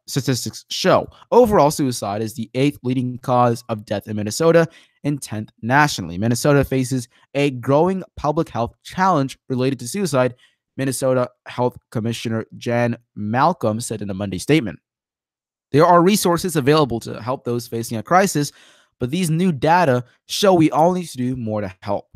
statistics show. Overall, suicide is the 8th leading cause of death in Minnesota and 10th nationally. Minnesota faces a growing public health challenge related to suicide Minnesota Health Commissioner Jan Malcolm said in a Monday statement. There are resources available to help those facing a crisis, but these new data show we all need to do more to help.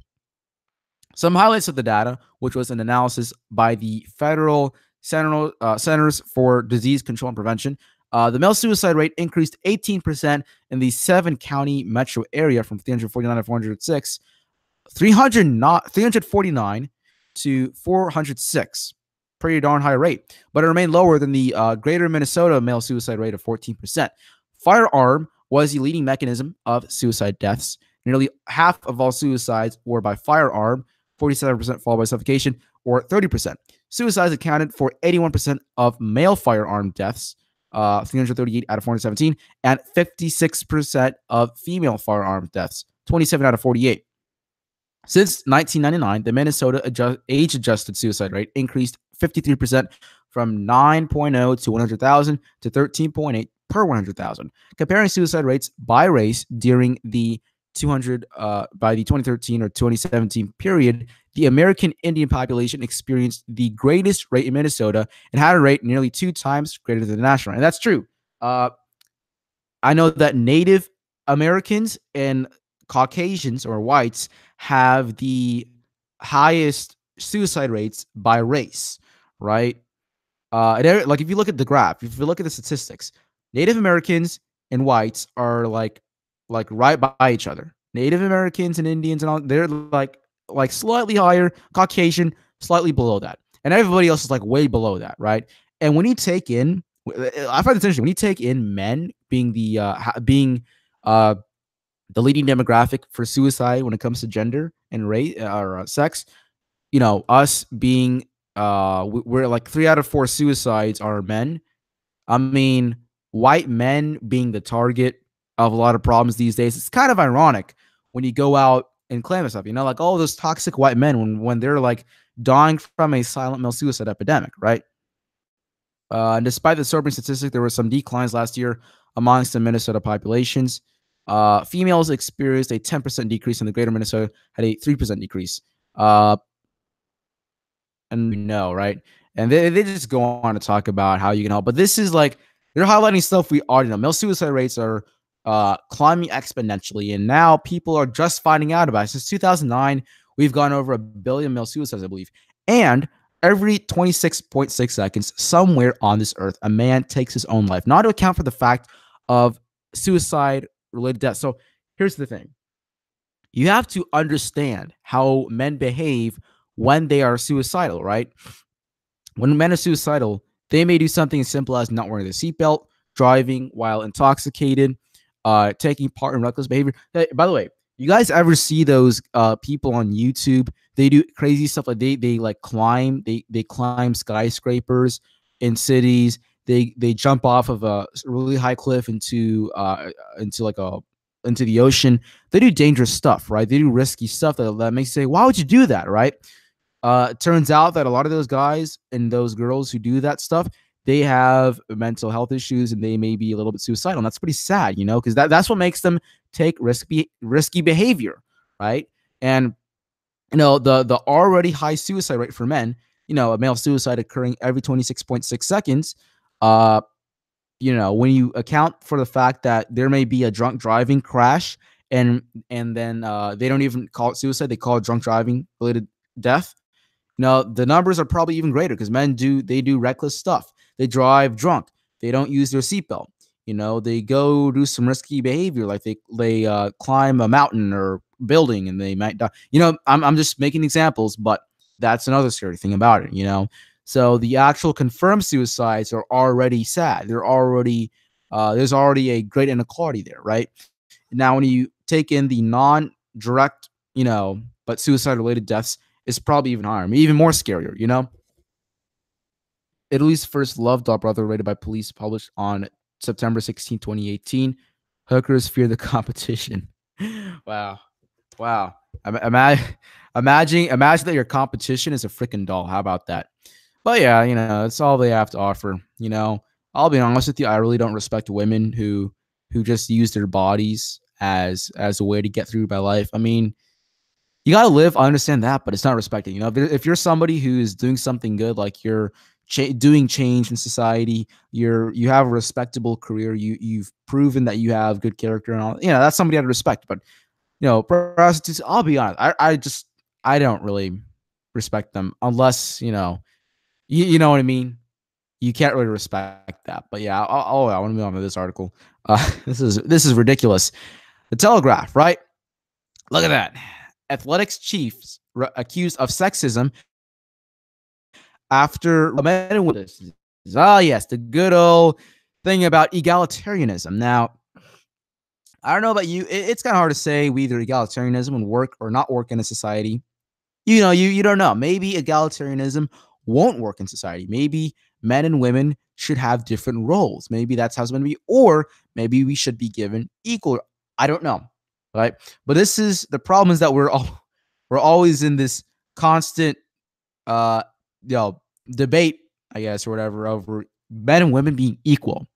Some highlights of the data, which was an analysis by the Federal Centers for Disease Control and Prevention. The male suicide rate increased 18% in the 7-county metro area from 349 to 406, 349 to 406. Pretty darn high rate, but it remained lower than the greater Minnesota male suicide rate of 14%. Firearm was the leading mechanism of suicide deaths. Nearly half of all suicides were by firearm, 47% followed by suffocation, or 30%. Suicides accounted for 81% of male firearm deaths, 338 out of 417, and 56% of female firearm deaths, 27 out of 48. Since 1999, the Minnesota age-adjusted suicide rate increased 53% from 9.0 to 100,000 to 13.8 per 100,000. Comparing suicide rates by race during the by the 2013 or 2017 period, the American Indian population experienced the greatest rate in Minnesota and had a rate nearly 2 times greater than the national. And that's true. I know that Native Americans and Caucasians or whites have the highest suicide rates by race, right? Like if you look at the graph, if you look at the statistics, Native Americans and whites are like right by each other. Native Americans and Indians and all, they're like slightly higher. Caucasian slightly below that, and everybody else is like way below that, right? And when you take in, I find this interesting. When you take in men being the leading demographic for suicide when it comes to gender and race or sex, you know, us being we're like 3 out of 4 suicides are men. I mean, white men being the target of a lot of problems these days. It's kind of ironic when you go out and claim this stuff, you know, like all those toxic white men when they're like dying from a silent male suicide epidemic, right? And despite the sobering statistic, there were some declines last year amongst the Minnesota populations. Females experienced a 10% decrease, in the greater Minnesota had a 3% decrease. And we know, right? And they just go on to talk about how you can help. But this is like, they're highlighting stuff we already know. Male suicide rates are climbing exponentially. And now people are just finding out about it. Since 2009, we've gone over 1 billion male suicides, I believe. And every 26.6 seconds, somewhere on this earth, a man takes his own life, not to account for the fact of suicide-related death. So here's the thing. You have to understand how men behave when they are suicidal, right? When men are suicidal, they may do something as simple as not wearing their seatbelt, driving while intoxicated, taking part in reckless behavior. Hey, by the way, you guys ever see those people on YouTube? They do crazy stuff like they like climb skyscrapers in cities. They jump off of a really high cliff into the ocean. They do dangerous stuff, right? They do risky stuff that makes you say, why would you do that, right? It turns out that a lot of those guys and those girls who do that stuff, they have mental health issues and they may be a little bit suicidal. And that's pretty sad, you know, because that's what makes them take risky behavior, right? And you know, the already high suicide rate for men, you know, a male suicide occurring every 26.6 seconds. You know, when you account for the fact that there may be a drunk driving crash and then they don't even call it suicide, they call it drunk driving related death. Now, the numbers are probably even greater because men do reckless stuff. They drive drunk. They don't use their seatbelt. You know, they go do some risky behavior, like they climb a mountain or building and they might die. You know, I'm just making examples, but that's another scary thing about it, you know. So the actual confirmed suicides are already sad. They're already there's already a great inequality there, right? Now, when you take in the non-direct, you know, but suicide-related deaths, it's probably even higher, even more scarier, you know? Italy's first love doll brother rated by police published on September 16, 2018. Hookers fear the competition. Wow. Wow. Imagine that your competition is a freaking doll. How about that? But yeah, you know, that's all they have to offer. You know, I'll be honest with you. I really don't respect women who just use their bodies as a way to get through by life. I mean, You gotta live. I understand that, but it's not respected. You know, if you're somebody who's doing something good, like you're doing change in society, you have a respectable career, you've proven that you have good character and all. You know, that's somebody I'd respect. But you know, prostitutes. I'll be honest. I don't really respect them unless you know what I mean. You can't really respect that. But yeah, I want to move on to this article. This is ridiculous. The Telegraph, right? Look at that. Athletics chiefs accused of sexism after men and women. Ah, yes, the good old thing about egalitarianism. Now, I don't know about you. It's kind of hard to say we either egalitarianism and work or not work in a society. You know, you don't know. Maybe egalitarianism won't work in society. Maybe men and women should have different roles. Maybe that's how it's going to be, or maybe we should be given equal. I don't know, right? But this is the problem is that we're always in this constant uh you know debate, I guess, or whatever, over men and women being equal.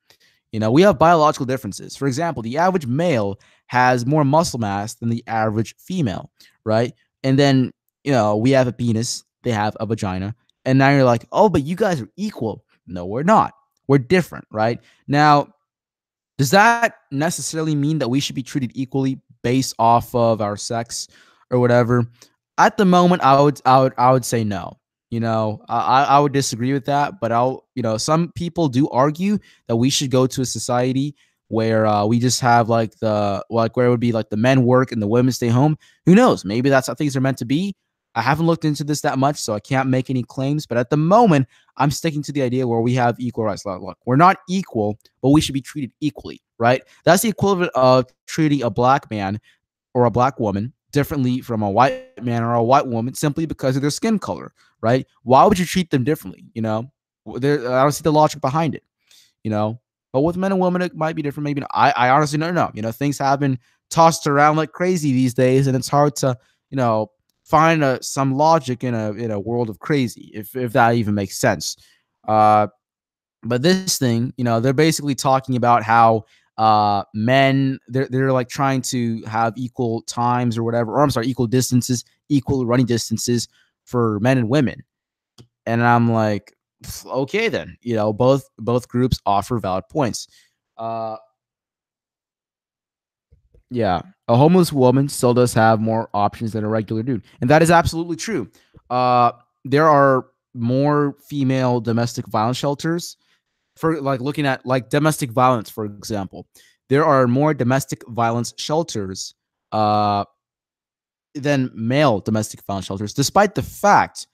You know, we have biological differences. For example, the average male has more muscle mass than the average female, right? And then, we have a penis, they have a vagina. And now you're like, oh, but you guys are equal. No, we're not. We're different, right? Now, does that necessarily mean that we should be treated equally based off of our sex or whatever? At the moment, I would say no. I would disagree with that, but some people do argue that we should go to a society where we just have where it would be like the men work and the women stay home. Who knows? Maybe that's how things are meant to be. I haven't looked into this that much, so I can't make any claims. But at the moment, I'm sticking to the idea where we have equal rights. Look, we're not equal, but we should be treated equally, right? That's the equivalent of treating a black man or a black woman differently from a white man or a white woman simply because of their skin color, right? Why would you treat them differently? I don't see the logic behind it, you know. But with men and women, it might be different. Maybe not. I honestly don't know. Things have been tossed around like crazy these days, and it's hard to, find some logic in a world of crazy, if that even makes sense. But this thing, they're basically talking about how men they're like trying to have equal times or whatever, or I'm sorry, equal distances, equal running distances for men and women. And I'm like, okay, then, both groups offer valid points. Uh, yeah, a homeless woman still does have more options than a regular dude, and that is absolutely true. Uh, there are more female domestic violence shelters. For like looking at like domestic violence, for example, there are more domestic violence shelters uh, than male domestic violence shelters, despite the fact,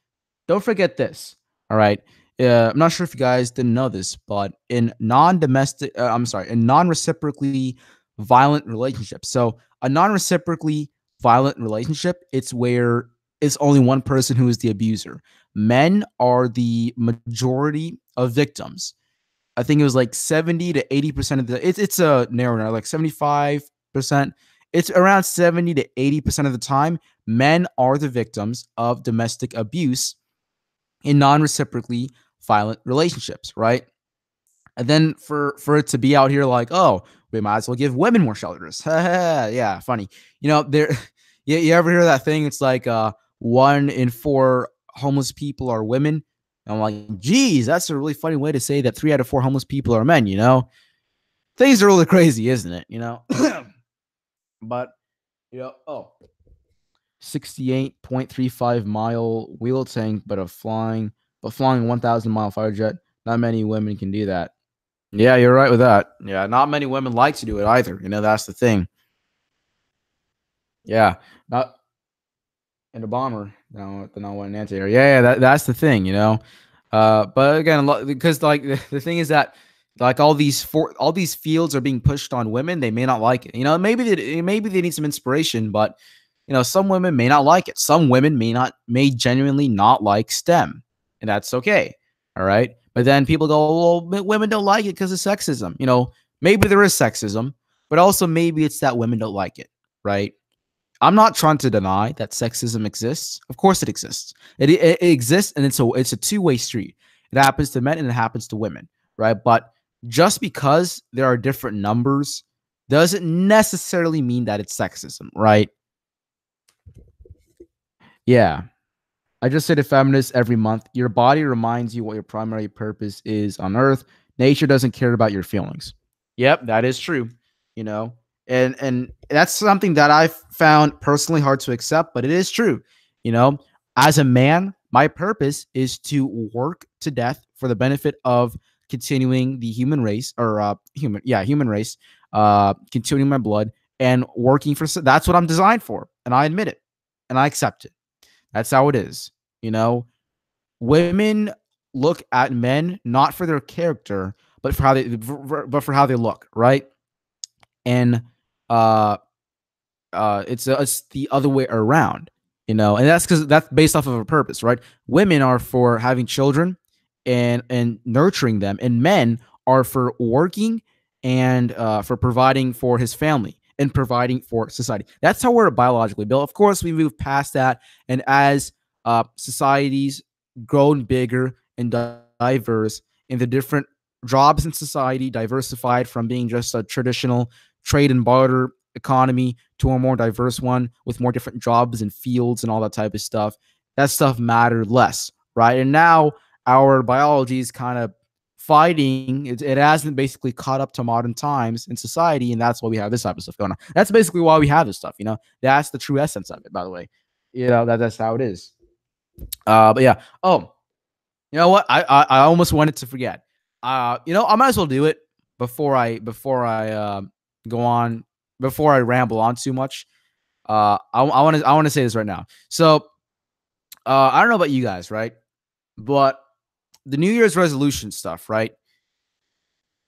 don't forget this, all right? I'm not sure if you guys didn't know this, but in in non-reciprocally violent relationships. So a non-reciprocally violent relationship, it's where it's only one person who is the abuser. Men are the majority of victims. I think it was like 70 to 80% of it's a narrow number, like 75%. It's around 70 to 80% of the time, men are the victims of domestic abuse in non-reciprocally violent relationships, right? And then for it to be out here like, oh, we might as well give women more shelters. Yeah, funny. There you ever hear that thing? It's like 1 in 4 homeless people are women. And I'm like, geez, that's a really funny way to say that 3 out of 4 homeless people are men, Things are really crazy, isn't it? But oh, 68.35-mile wheel tank, but flying 1,000-mile fighter jet. Not many women can do that. Yeah, you're right with that. Yeah, not many women like to do it either. That's the thing. Yeah, not in a bomber. No, the not one anti-air. Yeah, that's the thing. But again, because like the thing is that like all these fields are being pushed on women. They may not like it. Maybe they need some inspiration, but some women may not like it. Some women may genuinely not like STEM, and that's okay. All right. But then people go, well, women don't like it because of sexism. Maybe there is sexism, but also maybe it's that women don't like it. Right. I'm not trying to deny that sexism exists. Of course it exists. It exists, and it's a two-way street. It happens to men and it happens to women, right? But just because there are different numbers doesn't necessarily mean that it's sexism, right? Yeah. I just say to feminists every month, your body reminds you what your primary purpose is on earth. Nature doesn't care about your feelings. Yep, that is true. You know, and that's something that I've found personally hard to accept, but it is true. You know, as a man, my purpose is to work to death for the benefit of continuing the human race or human race, continuing my blood and working for that's what I'm designed for. And I admit it and I accept it. That's how it is. You know, women look at men not for their character, but for how they look, right? And uh it's the other way around, you know, and that's because that's based off of a purpose, right? Women are for having children and nurturing them, and men are for working and for providing for his family and providing for society. That's how we're biologically built. Of course, we move past that, and as societies grown bigger and diverse, in the different jobs in society diversified from being just a traditional trade and barter economy to a more diverse one with more different jobs and fields and all that type of stuff. That stuff mattered less, right? And now our biology is kind of fighting. It hasn't basically caught up to modern times in society, and that's why we have this type of stuff going on. That's basically why we have this stuff. You know, that's the true essence of it. By the way, you know that's how it is. But yeah. Oh, you know what? I almost wanted to forget. You know, I might as well do it before I go on before I ramble on too much. I want to say this right now. So I don't know about you guys, right? But the New Year's resolution stuff, right?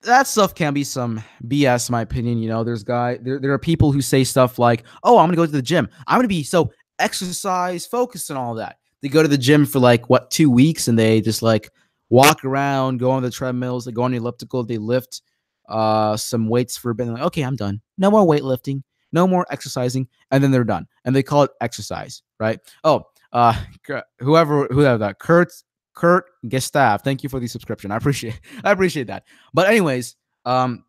That stuff can be some BS, in my opinion. You know, there are people who say stuff like, "Oh, I'm gonna go to the gym. I'm gonna be so exercise focused and all that." They go to the gym for like what 2 weeks, and they just like walk around, go on the treadmills, they go on the elliptical, they lift some weights for a bit. And like, okay, I'm done. No more weightlifting, no more exercising, and then they're done, and they call it exercise, right? Oh, whoever that Kurt Gustav, thank you for the subscription. I appreciate that. But anyways, going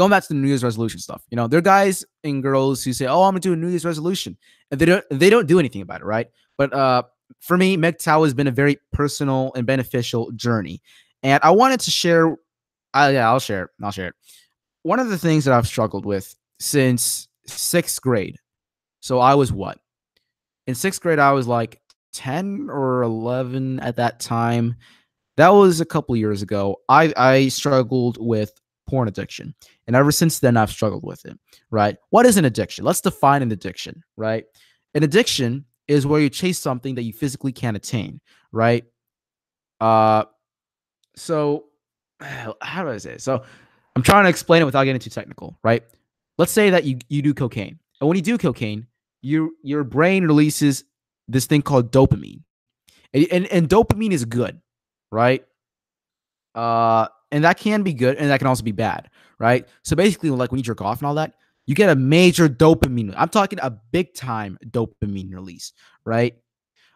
back to the New Year's resolution stuff, you know, there are guys and girls who say, "Oh, I'm gonna do a New Year's resolution," and they don't do anything about it, right? But for me, MGTOW has been a very personal and beneficial journey, and I wanted to share. Yeah, I'll share it. I'll share it. One of the things that I've struggled with since sixth grade. So I was what in sixth grade? I was like 10 or 11 at that time. That was a couple years ago. I struggled with porn addiction, and ever since then I've struggled with it. Right? What is an addiction? Let's define an addiction. Right? An addiction is where you chase something that you physically can't attain. Right? Uh, so how do I say it? So I'm trying to explain it without getting too technical. Right? Let's say that you do cocaine, and when you do cocaine, your brain releases this thing called dopamine, and dopamine is good, right? And that can be good, and that can also be bad, right? So basically, like when you jerk off and all that, you get a major dopamine. I'm talking a big time dopamine release, right?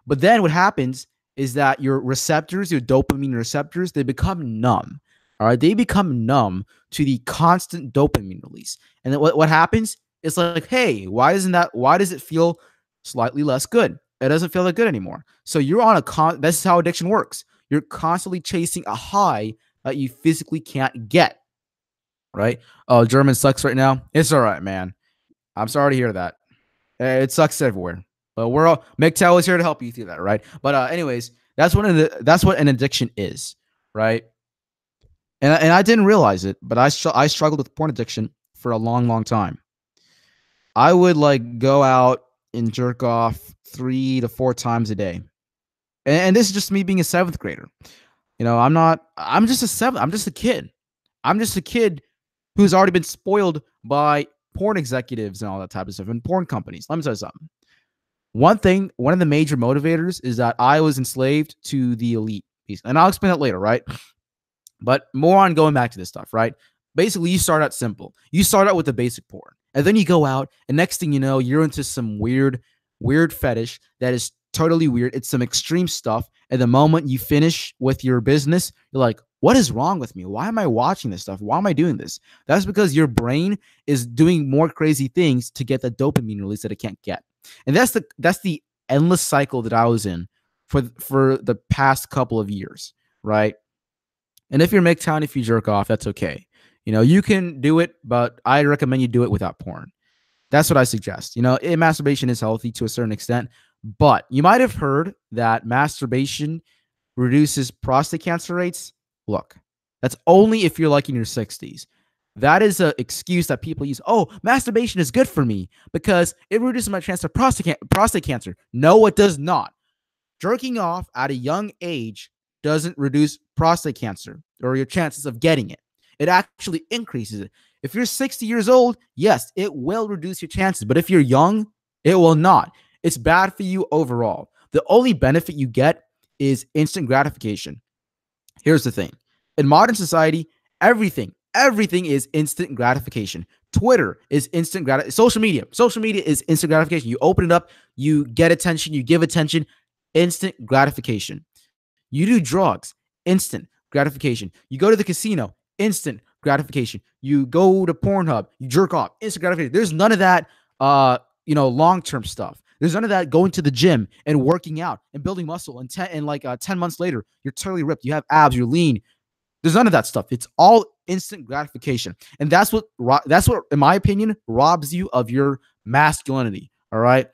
But then what happens is that your receptors, your dopamine receptors, they become numb. All right, they become numb to the constant dopamine release. And then what happens? It's like, hey, why does it feel slightly less good? It doesn't feel that good anymore. So you're on this is how addiction works. You're constantly chasing a high that you physically can't get, right? Oh, German sucks right now. It's all right, man. I'm sorry to hear that. It sucks everywhere. But we're all MGTOW is here to help you through that, right? But anyways, that's what an addiction is, right? And I didn't realize it, but I struggled with porn addiction for a long, long time. I would like go out and jerk off 3 to 4 times a day, and this is just me being a seventh grader. You know, I'm not. I'm just a seventh. I'm just a kid. I'm just a kid who's already been spoiled by porn executives and all that type of stuff and porn companies. Let me tell you something. One of the major motivators is that I was enslaved to the elite piece, and I'll explain that later, right? But more on going back to this stuff, right? Basically, you start out simple. You start out with the basic porn, and then you go out, and next thing you know, you're into some weird fetish that is totally weird. It's some extreme stuff. And the moment you finish with your business, you're like, what is wrong with me? Why am I watching this stuff? Why am I doing this? That's because your brain is doing more crazy things to get the dopamine release that it can't get. And that's the endless cycle that I was in for the past couple of years, right? And if you're MGTOW, if you jerk off, that's okay. You can do it, but I recommend you do it without porn. That's what I suggest. Masturbation is healthy to a certain extent, but you might have heard that masturbation reduces prostate cancer rates. Look, that's only if you're like in your 60s. That is an excuse that people use. Oh, masturbation is good for me because it reduces my chance of prostate cancer. No, it does not. Jerking off at a young age doesn't reduce prostate cancer or your chances of getting it. It actually increases it. If you're 60 years old, yes, it will reduce your chances. But if you're young, it will not. It's bad for you overall. The only benefit you get is instant gratification. Here's the thing. In modern society, everything is instant gratification. Twitter is instant gratification. Social media is instant gratification. You open it up, you get attention, you give attention, instant gratification. You do drugs, instant gratification. You go to the casino, instant gratification. You go to Pornhub, you jerk off, instant gratification. There's none of that long-term stuff. There's none of that going to the gym and working out and building muscle and 10 months later, you're totally ripped. You have abs, you're lean. There's none of that stuff. It's all instant gratification. And that's what, in my opinion, robs you of your masculinity. All right.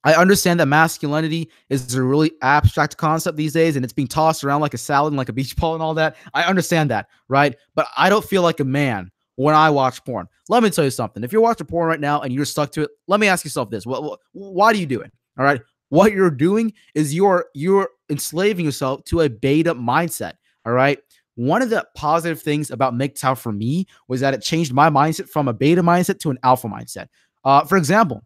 I understand that masculinity is a really abstract concept these days, and it's being tossed around like a salad and like a beach ball and all that. I understand that, right? But I don't feel like a man when I watch porn. Let me tell you something. If you're watching porn right now and you're stuck to it, let me ask yourself this. Why do you do it? All right. What you're doing is you're enslaving yourself to a beta mindset. All right. One of the positive things about MGTOW for me was that it changed my mindset from a beta mindset to an alpha mindset. For example,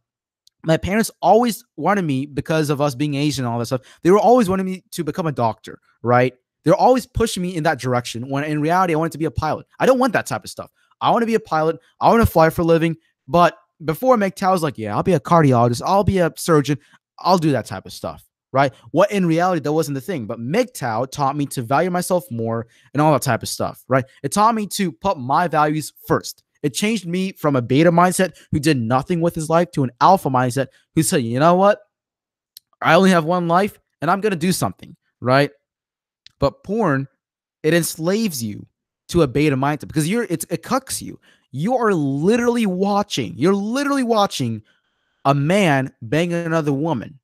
my parents always wanted me, because of us being Asian and all that stuff, they were always wanting me to become a doctor, right? They're always pushing me in that direction when in reality, I wanted to be a pilot. I don't want that type of stuff. I want to be a pilot. I want to fly for a living. But before MGTOW, I was like, yeah, I'll be a cardiologist. I'll be a surgeon. I'll do that type of stuff, right? What in reality, that wasn't the thing. But MGTOW taught me to value myself more and all that type of stuff, right? It taught me to put my values first. It changed me from a beta mindset who did nothing with his life to an alpha mindset who said, you know what? I only have one life and I'm going to do something, right? But porn, it enslaves you to a beta mindset because it cucks you. You're literally watching a man bang another woman,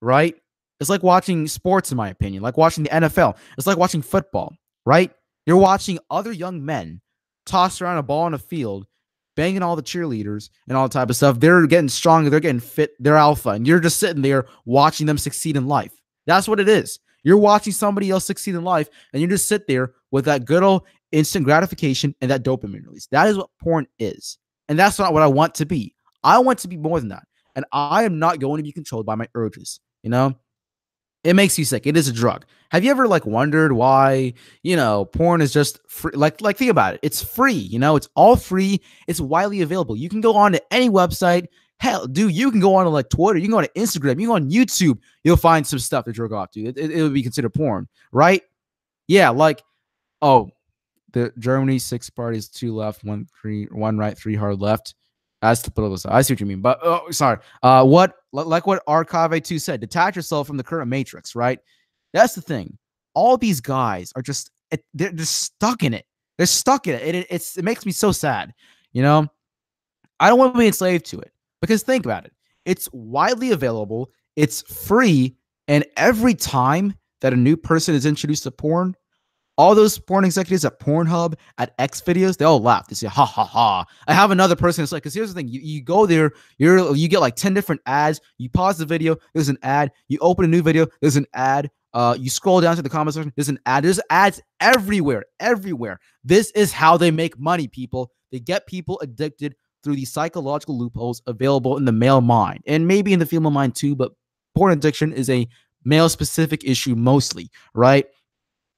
right? It's like watching sports, in my opinion, like watching the NFL. It's like watching football, right? You're watching other young men toss around a ball on a field, banging all the cheerleaders and all that type of stuff. They're getting stronger. They're getting fit. They're alpha. And you're just sitting there watching them succeed in life. That's what it is. You're watching somebody else succeed in life, and you just sit there with that good old instant gratification and that dopamine release. That is what porn is. And that's not what I want to be. I want to be more than that. And I am not going to be controlled by my urges. It makes you sick. It is a drug. Have you ever wondered why, porn is just free? Like think about it. It's free, it's all free. It's widely available. You can go on to any website. Hell, dude, you can go on to Twitter. You can go on to Instagram. You can go on YouTube. You'll find some stuff to jerk off to. It would be considered porn, right? Yeah, the Germany 6 parties, 2 left, 1 right, 3 hard left. That's the political side. I see what you mean. But sorry. What Archive 2 said, detach yourself from the current matrix, right? That's the thing. All these guys are they're just stuck in it. They're stuck in it. It makes me so sad. I don't want to be enslaved to it because think about it. It's widely available. It's free. And every time that a new person is introduced to porn, all those porn executives at Pornhub, at X videos, they all laugh. They say, ha, ha, ha. I have another person. It's like, because here's the thing. You go there, you get 10 different ads. You pause the video, there's an ad. You open a new video, there's an ad. You scroll down to the comment section, there's an ad. There's ads everywhere. This is how they make money, people. They get people addicted through these psychological loopholes available in the male mind and maybe in the female mind too, but porn addiction is a male-specific issue mostly, right?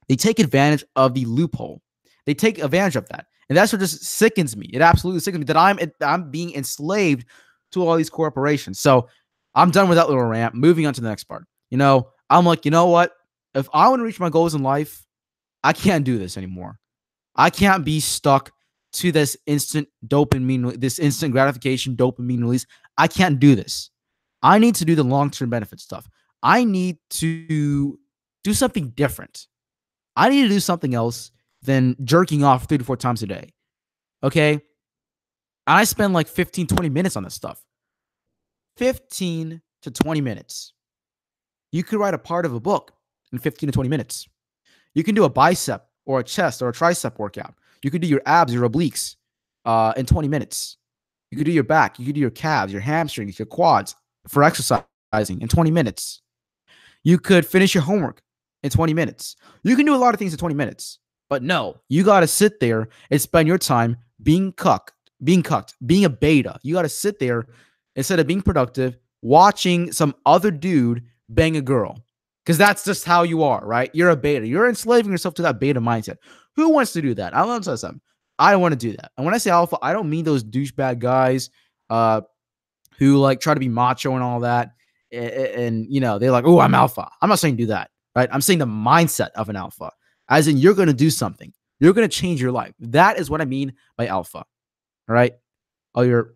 They take advantage of the loophole. They take advantage of that. And that's what just sickens me. It absolutely sickens me that I'm being enslaved to all these corporations. So I'm done with that little rant. Moving on to the next part. I'm like, you know what? If I want to reach my goals in life, I can't do this anymore. I can't be stuck to this instant gratification dopamine release. I can't do this. I need to do the long-term benefit stuff. I need to do something different. I need to do something else than jerking off 3 to 4 times a day. Okay. And I spend like 15, 20 minutes on this stuff. 15 to 20 minutes. You could write a part of a book in 15 to 20 minutes. You can do a bicep or a chest or a tricep workout. You could do your abs, your obliques in 20 minutes. You could do your back. You could do your calves, your hamstrings, your quads for exercising in 20 minutes. You could finish your homework in 20 minutes. You can do a lot of things in 20 minutes. But no, you got to sit there and spend your time being cucked, being a beta. You got to sit there instead of being productive, watching some other dude bang a girl. Because that's just how you are, right? You're a beta. You're enslaving yourself to that beta mindset. Who wants to do that? I want to tell you something. I don't want to do that. And when I say alpha, I don't mean those douchebag guys who like try to be macho and all that. And you know, they're like, oh, I'm alpha. I'm not saying do that, right? I'm saying the mindset of an alpha, as in you're going to do something. You're going to change your life. That is what I mean by alpha. All right. Oh, you're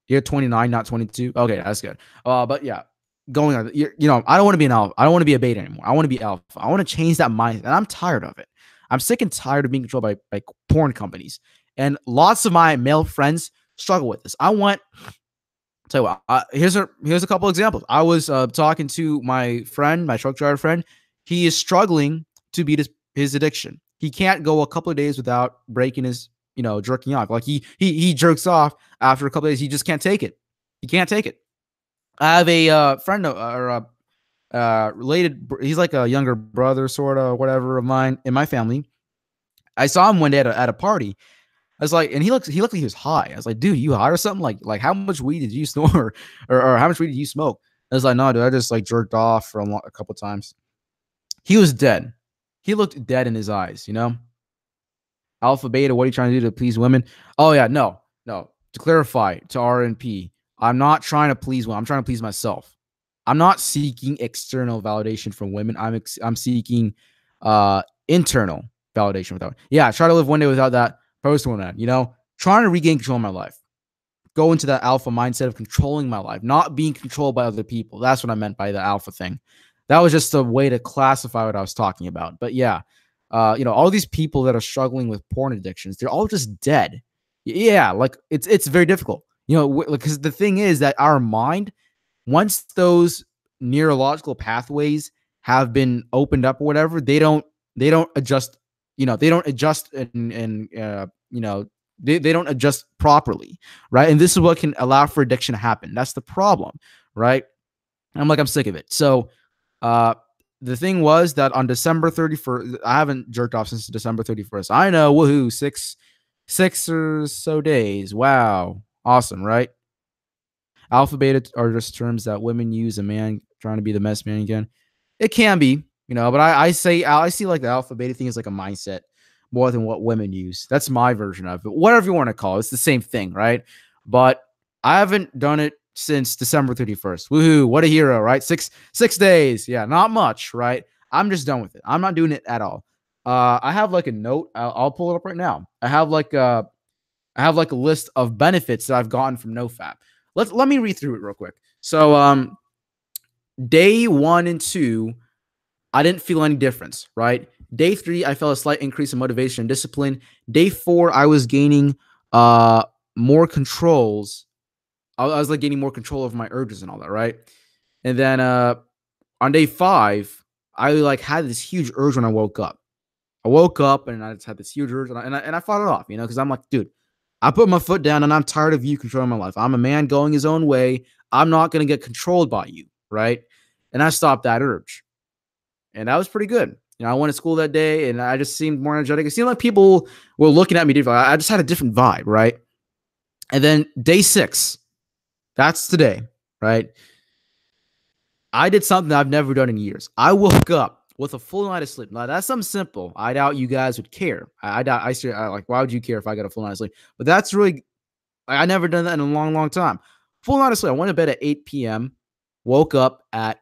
29, not 22. Okay, that's good. But yeah, going on, you know, I don't want to be an alpha. I don't want to be a beta anymore. I want to be alpha. I want to change that mindset, and I'm tired of it. I'm sick and tired of being controlled by porn companies, and lots of my male friends struggle with this. I want. Tell you what, here's a couple examples. I was talking to my friend, my truck driver friend. He is struggling to beat his addiction. He can't go a couple of days without breaking his, you know, jerking off. Like he jerks off after a couple of days. He just can't take it. He can't take it. I have a friend or related. He's like a younger brother, sort of, whatever, of mine in my family. I saw him one day at a party. I was like, and he looked like he was high. I was like, dude, you high or something? Like how much weed did you snort, or how much weed did you smoke? I was like, no, dude, I just like jerked off for a couple times. He was dead. He looked dead in his eyes, you know. Alpha, beta, what are you trying to do to please women? Oh yeah, no. To clarify to RNP, I'm not trying to please women. I'm trying to please myself. I'm not seeking external validation from women. I'm seeking internal validation without. Yeah, try to live one day without that. Post one that, you know, trying to regain control of my life. Go into that alpha mindset of controlling my life, not being controlled by other people. That's what I meant by the alpha thing. That was just a way to classify what I was talking about. But yeah, you know, all these people that are struggling with porn addictions, they're all just dead. Yeah, like it's very difficult, you know, because the thing is that our mind, once those neurological pathways have been opened up or whatever, they don't adjust. You know, they don't adjust and you know, they don't adjust properly, right? And this is what can allow for addiction to happen. That's the problem, right? I'm sick of it. So the thing was that on December 31st, I haven't jerked off since December 31st. I know, woohoo, six or so days. Wow. Awesome, right? Alpha, beta are just terms that women use. A man trying to be the best man again. It can be, you know, but I see like the alpha, beta thing is like a mindset more than what women use. That's my version of it. Whatever you want to call it. It's the same thing, right? But I haven't done it since December 31st. Woohoo, what a hero, right? Six days. Yeah, not much, right? I'm just done with it. I'm not doing it at all. I have like a note. I'll pull it up right now. I have like a list of benefits that I've gotten from NoFap. Let me read through it real quick. So day 1 and 2, I didn't feel any difference, right? Day 3, I felt a slight increase in motivation and discipline. Day 4, I was gaining more controls. I was like gaining more control over my urges and all that, right? And then on day 5, I like had this huge urge when I woke up. I woke up and I just had this huge urge, and I fought it off, you know, because I'm like, dude, I put my foot down and I'm tired of you controlling my life. I'm a man going his own way. I'm not going to get controlled by you, right? And I stopped that urge. And that was pretty good. You know, I went to school that day and I just seemed more energetic. It seemed like people were looking at me differently. I just had a different vibe, right? And then day 6, that's today, right? I did something I've never done in years. I woke up with a full night of sleep. Now, that's something simple. I doubt you guys would care. I like, why would you care if I got a full night of sleep? But that's really, I never done that in a long, long time. Full night of sleep. I went to bed at 8 p.m., woke up at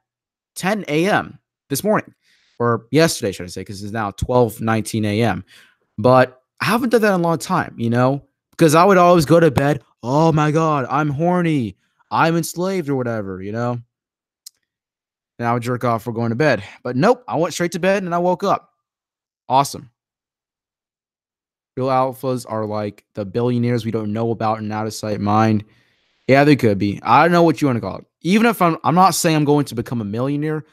10 a.m. this morning, or yesterday, should I say, because it's now 12:19 a.m. But I haven't done that in a long time, you know, because I would always go to bed, oh my God, I'm horny, I'm enslaved or whatever, you know. and I would jerk off for going to bed. But nope, I went straight to bed and I woke up. Awesome. Real alphas are like the billionaires we don't know about and out of sight mind. Yeah, they could be. I don't know what you want to call it. Even if I'm not saying I'm going to become a millionaire,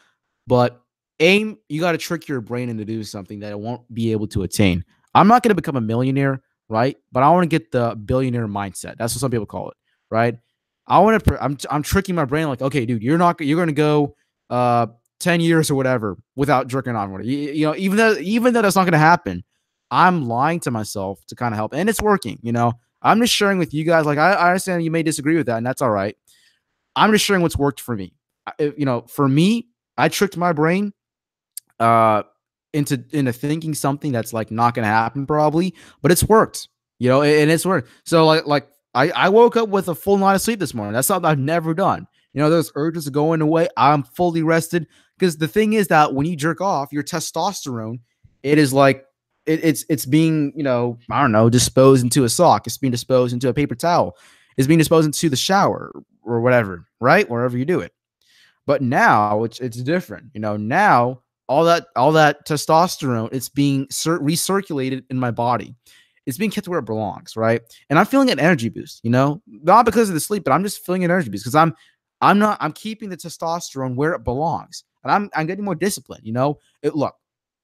but you got to trick your brain into doing something that it won't be able to attain. I'm not going to become a millionaire, right? But I want to get the billionaire mindset. That's what some people call it, right? I want to. I'm tricking my brain like, okay, dude, you're going to go 10 years or whatever without jerking on. You know, even though that's not going to happen, I'm lying to myself to kind of help, and it's working. You know, I'm just sharing with you guys. Like, I understand you may disagree with that, and that's all right. I'm just sharing what's worked for me. You know, for me, I tricked my brain uh into thinking something that's like not gonna happen probably, but it's worked, you know, and it's worked. So like I woke up with a full night of sleep this morning. That's something I've never done. You know, those urges are going away. I'm fully rested because the thing is that when you jerk off, your testosterone, it is like it's being, you know, I don't know, disposed into a sock. It's being disposed into a paper towel. It's being disposed into the shower or whatever, right? Wherever you do it. But now it's different. You know, now all that testosterone, it's being recirculated in my body. It's being kept where it belongs, right? And I'm feeling an energy boost, you know, not because of the sleep, but I'm just feeling an energy boost because I'm keeping the testosterone where it belongs, and I'm getting more disciplined. You know, look,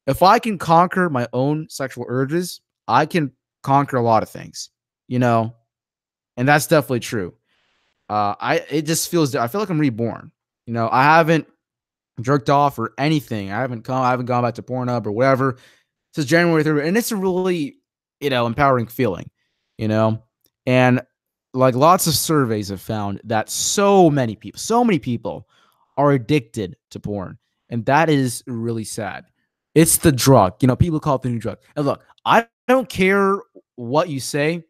if I can conquer my own sexual urges, I can conquer a lot of things, you know, and that's definitely true. It just feels, I feel like I'm reborn. You know, I haven't jerked off or anything. I haven't gone back to Pornhub or whatever since January 3rd, and it's a really, you know, empowering feeling, you know. And like lots of surveys have found that so many people are addicted to porn, and that is really sad. It's the drug, you know. People call it the new drug. And look, I don't care what you say.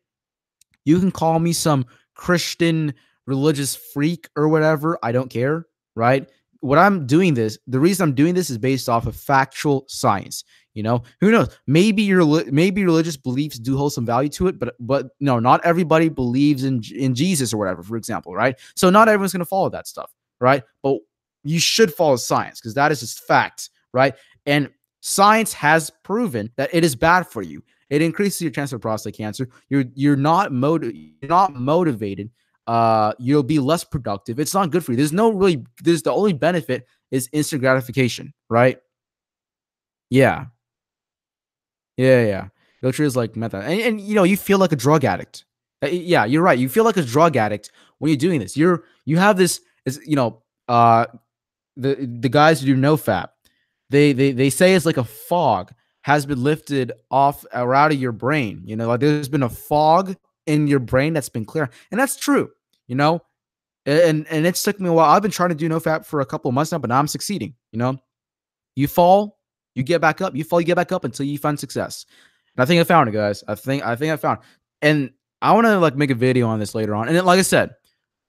You can call me some Christian religious freak or whatever. I don't care, right? The reason I'm doing this is based off of factual science. You know, who knows? Maybe religious beliefs do hold some value to it, but no, not everybody believes in Jesus or whatever, for example, right? So not everyone's going to follow that stuff, right? But you should follow science because that is just fact, right? And science has proven that it is bad for you. It increases your chance of prostate cancer. You're not motivated. You'll be less productive. It's not good for you. There's the only benefit is instant gratification, right? Yeah. Yeah. Go is like method. And you know, you feel like a drug addict. Yeah, you're right. You feel like a drug addict when you're doing this. You have this is, you know, the guys who do no fap, they say it's like a fog has been lifted off or out of your brain. You know, like there's been a fog in your brain that's been clear, and that's true. You know, and it's took me a while. I've been trying to do no fap for a couple of months now, but now I'm succeeding. You know, you fall, you get back up. You fall, you get back up until you find success. And I think I found it, guys. I found it. And I want to like make a video on this later on. And then, like I said,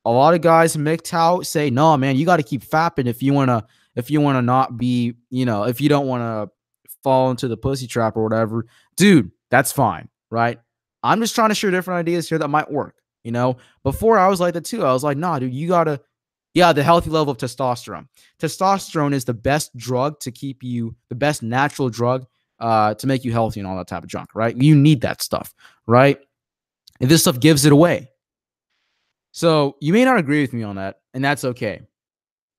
a lot of guys in MGTOW say, no, man, you got to keep fapping if you wanna not be, you know, if you don't want to fall into the pussy trap or whatever. Dude, that's fine, right? I'm just trying to share different ideas here that might work. You know, before I was like that too. I was like, nah, dude, you gotta, yeah, the healthy level of testosterone. Testosterone is the best drug to keep you, the best natural drug to make you healthy and all that type of junk, right? You need that stuff, right? And this stuff gives it away. So you may not agree with me on that, and that's okay.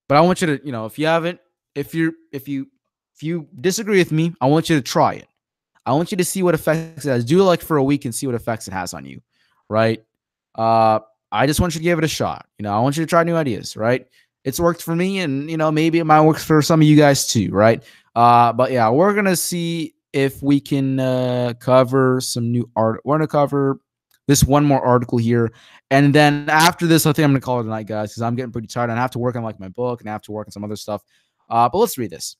But I want you to, you know, if you disagree with me, I want you to try it. I want you to see what effects it has. Do it like for a week and see what effects it has on you, right? I just want you to give it a shot. You know, I want you to try new ideas, right? It's worked for me, and you know, maybe it might work for some of you guys too, right? But yeah, we're gonna see if we can cover some new art. We're gonna cover this one more article here, and then after this, I think I'm gonna call it a night, guys, because I'm getting pretty tired and I have to work on like my book and I have to work on some other stuff. But let's read this.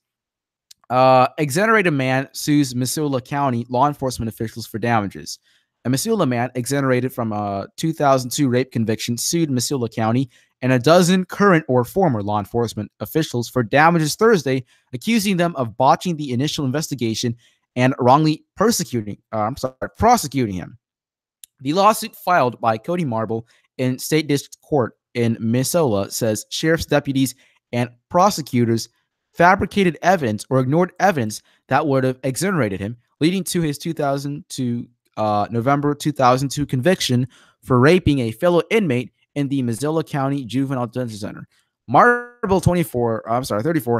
Exonerated man sues Missoula County law enforcement officials for damages. A Missoula man exonerated from a 2002 rape conviction sued Missoula County and a dozen current or former law enforcement officials for damages Thursday, accusing them of botching the initial investigation and wrongly prosecuting him. The lawsuit filed by Cody Marble in State District Court in Missoula says sheriff's deputies and prosecutors fabricated evidence or ignored evidence that would have exonerated him, leading to his 2002 November 2002 conviction for raping a fellow inmate in the Missoula County Juvenile Detention Center. Marble 34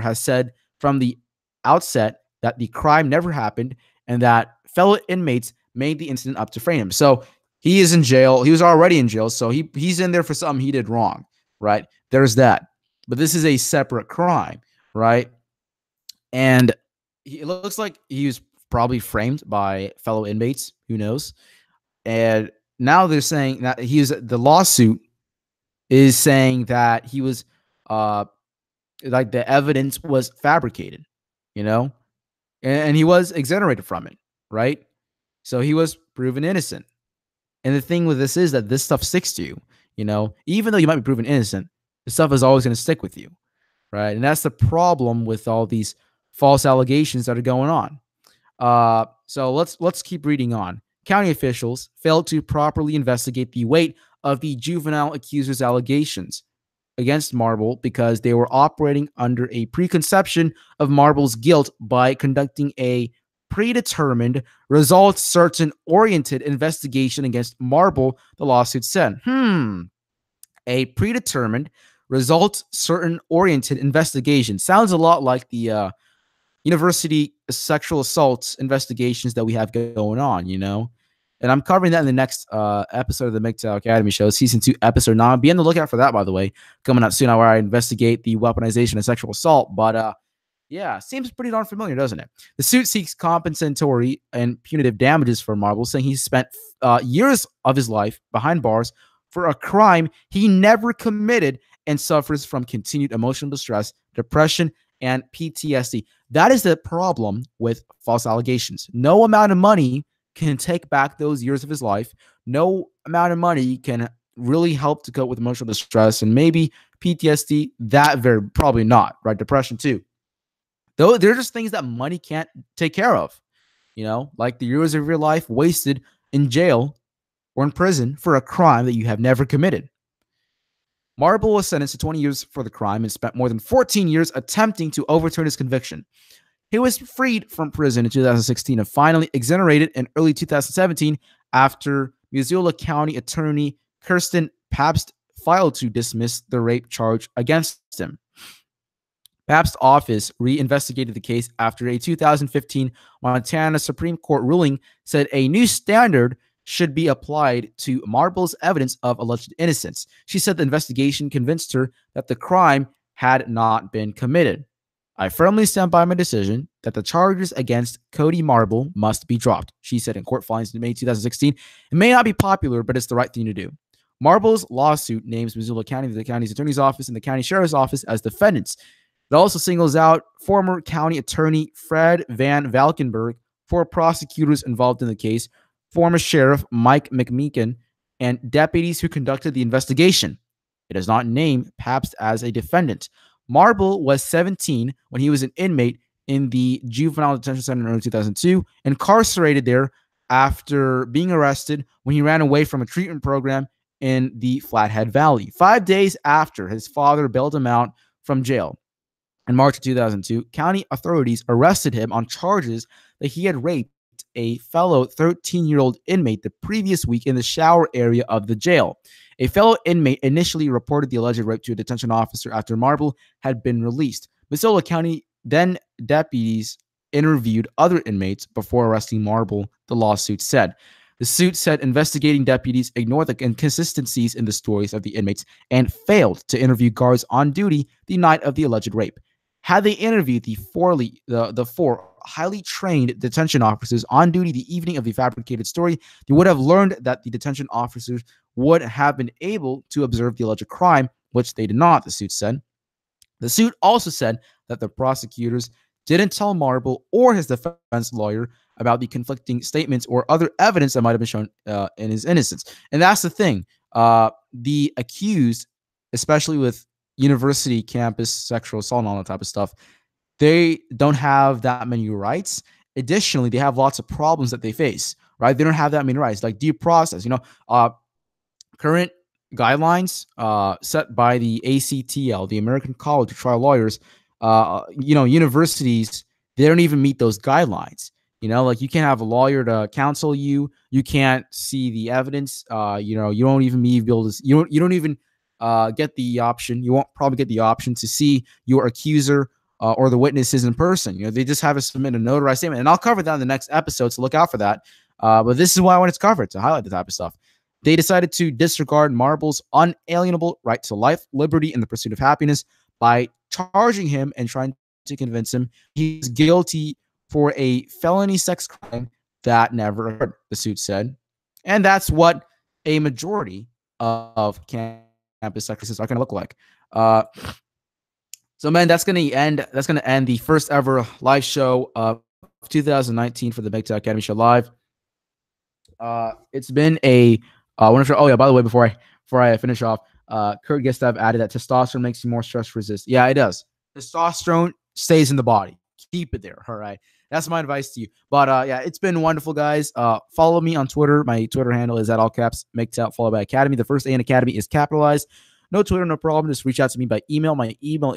has said from the outset that the crime never happened and that fellow inmates made the incident up to frame him. So he is in jail. He was already in jail, so he's in there for something he did wrong, right? There's that. But this is a separate crime, right? And it looks like he was probably framed by fellow inmates. Who knows? And now they're saying that the lawsuit is saying that he was like the evidence was fabricated, you know, and he was exonerated from it, right? So he was proven innocent. And the thing with this is that this stuff sticks to you, you know, even though you might be proven innocent, the stuff is always going to stick with you, right? And that's the problem with all these false allegations that are going on. So let's keep reading on. County officials failed to properly investigate the weight of the juvenile accuser's allegations against Marble because they were operating under a preconception of Marble's guilt by conducting a predetermined, results certain oriented investigation against Marble, the lawsuit said. A predetermined, results certain oriented investigation. Sounds a lot like the university sexual assaults investigations that we have going on, you know? And I'm covering that in the next episode of the MGTOW Academy show, season 2, episode 9. Be on the lookout for that, by the way, coming out soon, where I investigate the weaponization of sexual assault. But yeah, seems pretty darn familiar, doesn't it? The suit seeks compensatory and punitive damages for Marble, saying he spent years of his life behind bars for a crime he never committed and suffers from continued emotional distress, depression, and PTSD. That is the problem with false allegations. No amount of money can take back those years of his life. No amount of money can really help to cope with emotional distress and maybe PTSD. That very probably not, right? Depression too. Though they're just things that money can't take care of, you know, like the years of your life wasted in jail or in prison for a crime that you have never committed. Marble was sentenced to 20 years for the crime and spent more than 14 years attempting to overturn his conviction. He was freed from prison in 2016 and finally exonerated in early 2017 after Missoula County Attorney Kirsten Pabst filed to dismiss the rape charge against him. Pabst's office reinvestigated the case after a 2015 Montana Supreme Court ruling said a new standard should be applied to Marble's evidence of alleged innocence. She said the investigation convinced her that the crime had not been committed. I firmly stand by my decision that the charges against Cody Marble must be dropped, she said in court filings in May 2016. It may not be popular, but it's the right thing to do. Marble's lawsuit names Missoula County, the county's attorney's office, and the county sheriff's office as defendants. It also singles out former county attorney Fred Van Valkenburg, 4 prosecutors involved in the case, former sheriff Mike McMeekin, and deputies who conducted the investigation. It does not name Pabst as a defendant. Marble was 17 when he was an inmate in the Juvenile Detention Center in early 2002, incarcerated there after being arrested when he ran away from a treatment program in the Flathead Valley. 5 days after his father bailed him out from jail. In March of 2002, county authorities arrested him on charges that he had raped a fellow 13-year-old inmate the previous week in the shower area of the jail. A fellow inmate initially reported the alleged rape to a detention officer after Marble had been released. Missoula County then deputies interviewed other inmates before arresting Marble, the lawsuit said. The suit said investigating deputies ignored the inconsistencies in the stories of the inmates and failed to interview guards on duty the night of the alleged rape. Had they interviewed the 4 highly trained detention officers on duty the evening of the fabricated story, they would have learned that the detention officers would have been able to observe the alleged crime, which they did not, the suit said. The suit also said that the prosecutors didn't tell Marble or his defense lawyer about the conflicting statements or other evidence that might have been shown in his innocence. And that's the thing. The accused, especially with university campus sexual assault and all that type of stuff, they don't have that many rights. Additionally, they have lots of problems that they face, right? They don't have that many rights, like due process. You know, current guidelines set by the ACTL, the American College of Trial Lawyers, Universities, they don't even meet those guidelines. Like you can't have a lawyer to counsel you. You can't see the evidence. You don't even be able to. You don't even get the option. You won't probably get the option to see your accuser or the witnesses in person. They just have to submit a notarized statement, and I'll cover that in the next episode. So look out for that. But this is why I wanted to cover it, to highlight the type of stuff. They decided to disregard Marble's unalienable right to life, liberty, and the pursuit of happiness by charging him and trying to convince him he's guilty for a felony sex crime that never occurred, the suit said. And that's what a majority of campus sexualists are going to look like. So, man, that's going to end the first ever live show of 2019 for the MGTOW Academy Show Live. It's been a wonderful. Oh yeah, by the way, before I finish off, Kurt Gustav added that testosterone makes you more stress resistant. Yeah, it does. Testosterone stays in the body. Keep it there. All right. That's my advice to you. But yeah, it's been wonderful, guys. Follow me on Twitter. My Twitter handle is at all caps MGTOW followed by Academy. The first A in Academy is capitalized. No Twitter, no problem. Just reach out to me by email. My email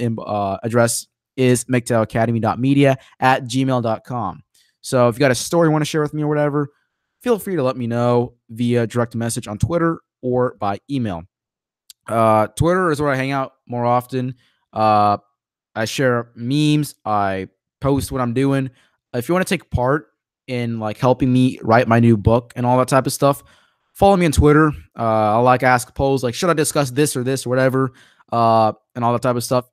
address is mgtowacademy.media@gmail.com. So if you got a story you want to share with me or whatever, feel free to let me know via direct message on Twitter or by email. Twitter is where I hang out more often. I share memes. I post what I'm doing. If you want to take part in like helping me write my new book and all that type of stuff, follow me on Twitter. I'll ask polls like, should I discuss this or whatever, and all that type of stuff.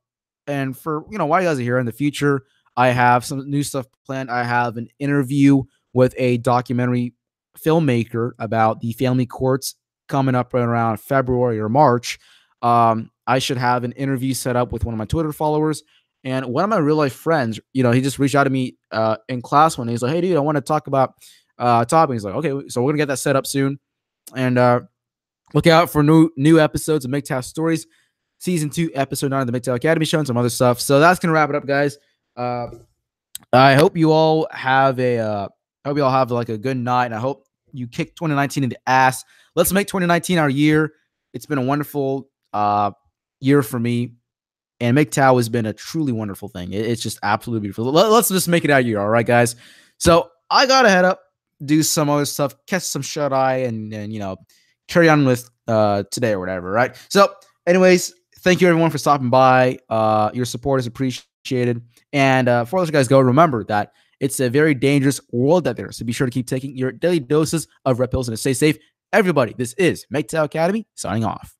And for while you guys are here in the future, I have some new stuff planned. I have an interview with a documentary filmmaker about the family courts coming up around February or March. I should have an interview set up with one of my Twitter followers. And one of my real life friends, he just reached out to me in class one day. He's like, hey, dude, I want to talk about topic. He's like, okay, so we're going to get that set up soon. And look out for new episodes of MGTOW Stories, Season 2, Episode 9 of the MGTOW Academy Show, and some other stuff. So that's going to wrap it up, guys. I hope you all have a good night, and I hope you kick 2019 in the ass. Let's make 2019 our year. It's been a wonderful year for me. And MGTOW has been a truly wonderful thing. It's just absolutely beautiful. Let's just make it our year, all right, guys? So I got to head up, do some other stuff, catch some shut-eye, and carry on with today or whatever, right? So anyways, thank you, everyone, for stopping by. Your support is appreciated. And before those guys go, remember that it's a very dangerous world out there. So be sure to keep taking your daily doses of red pills and to stay safe. Everybody, this is MGTOW Academy signing off.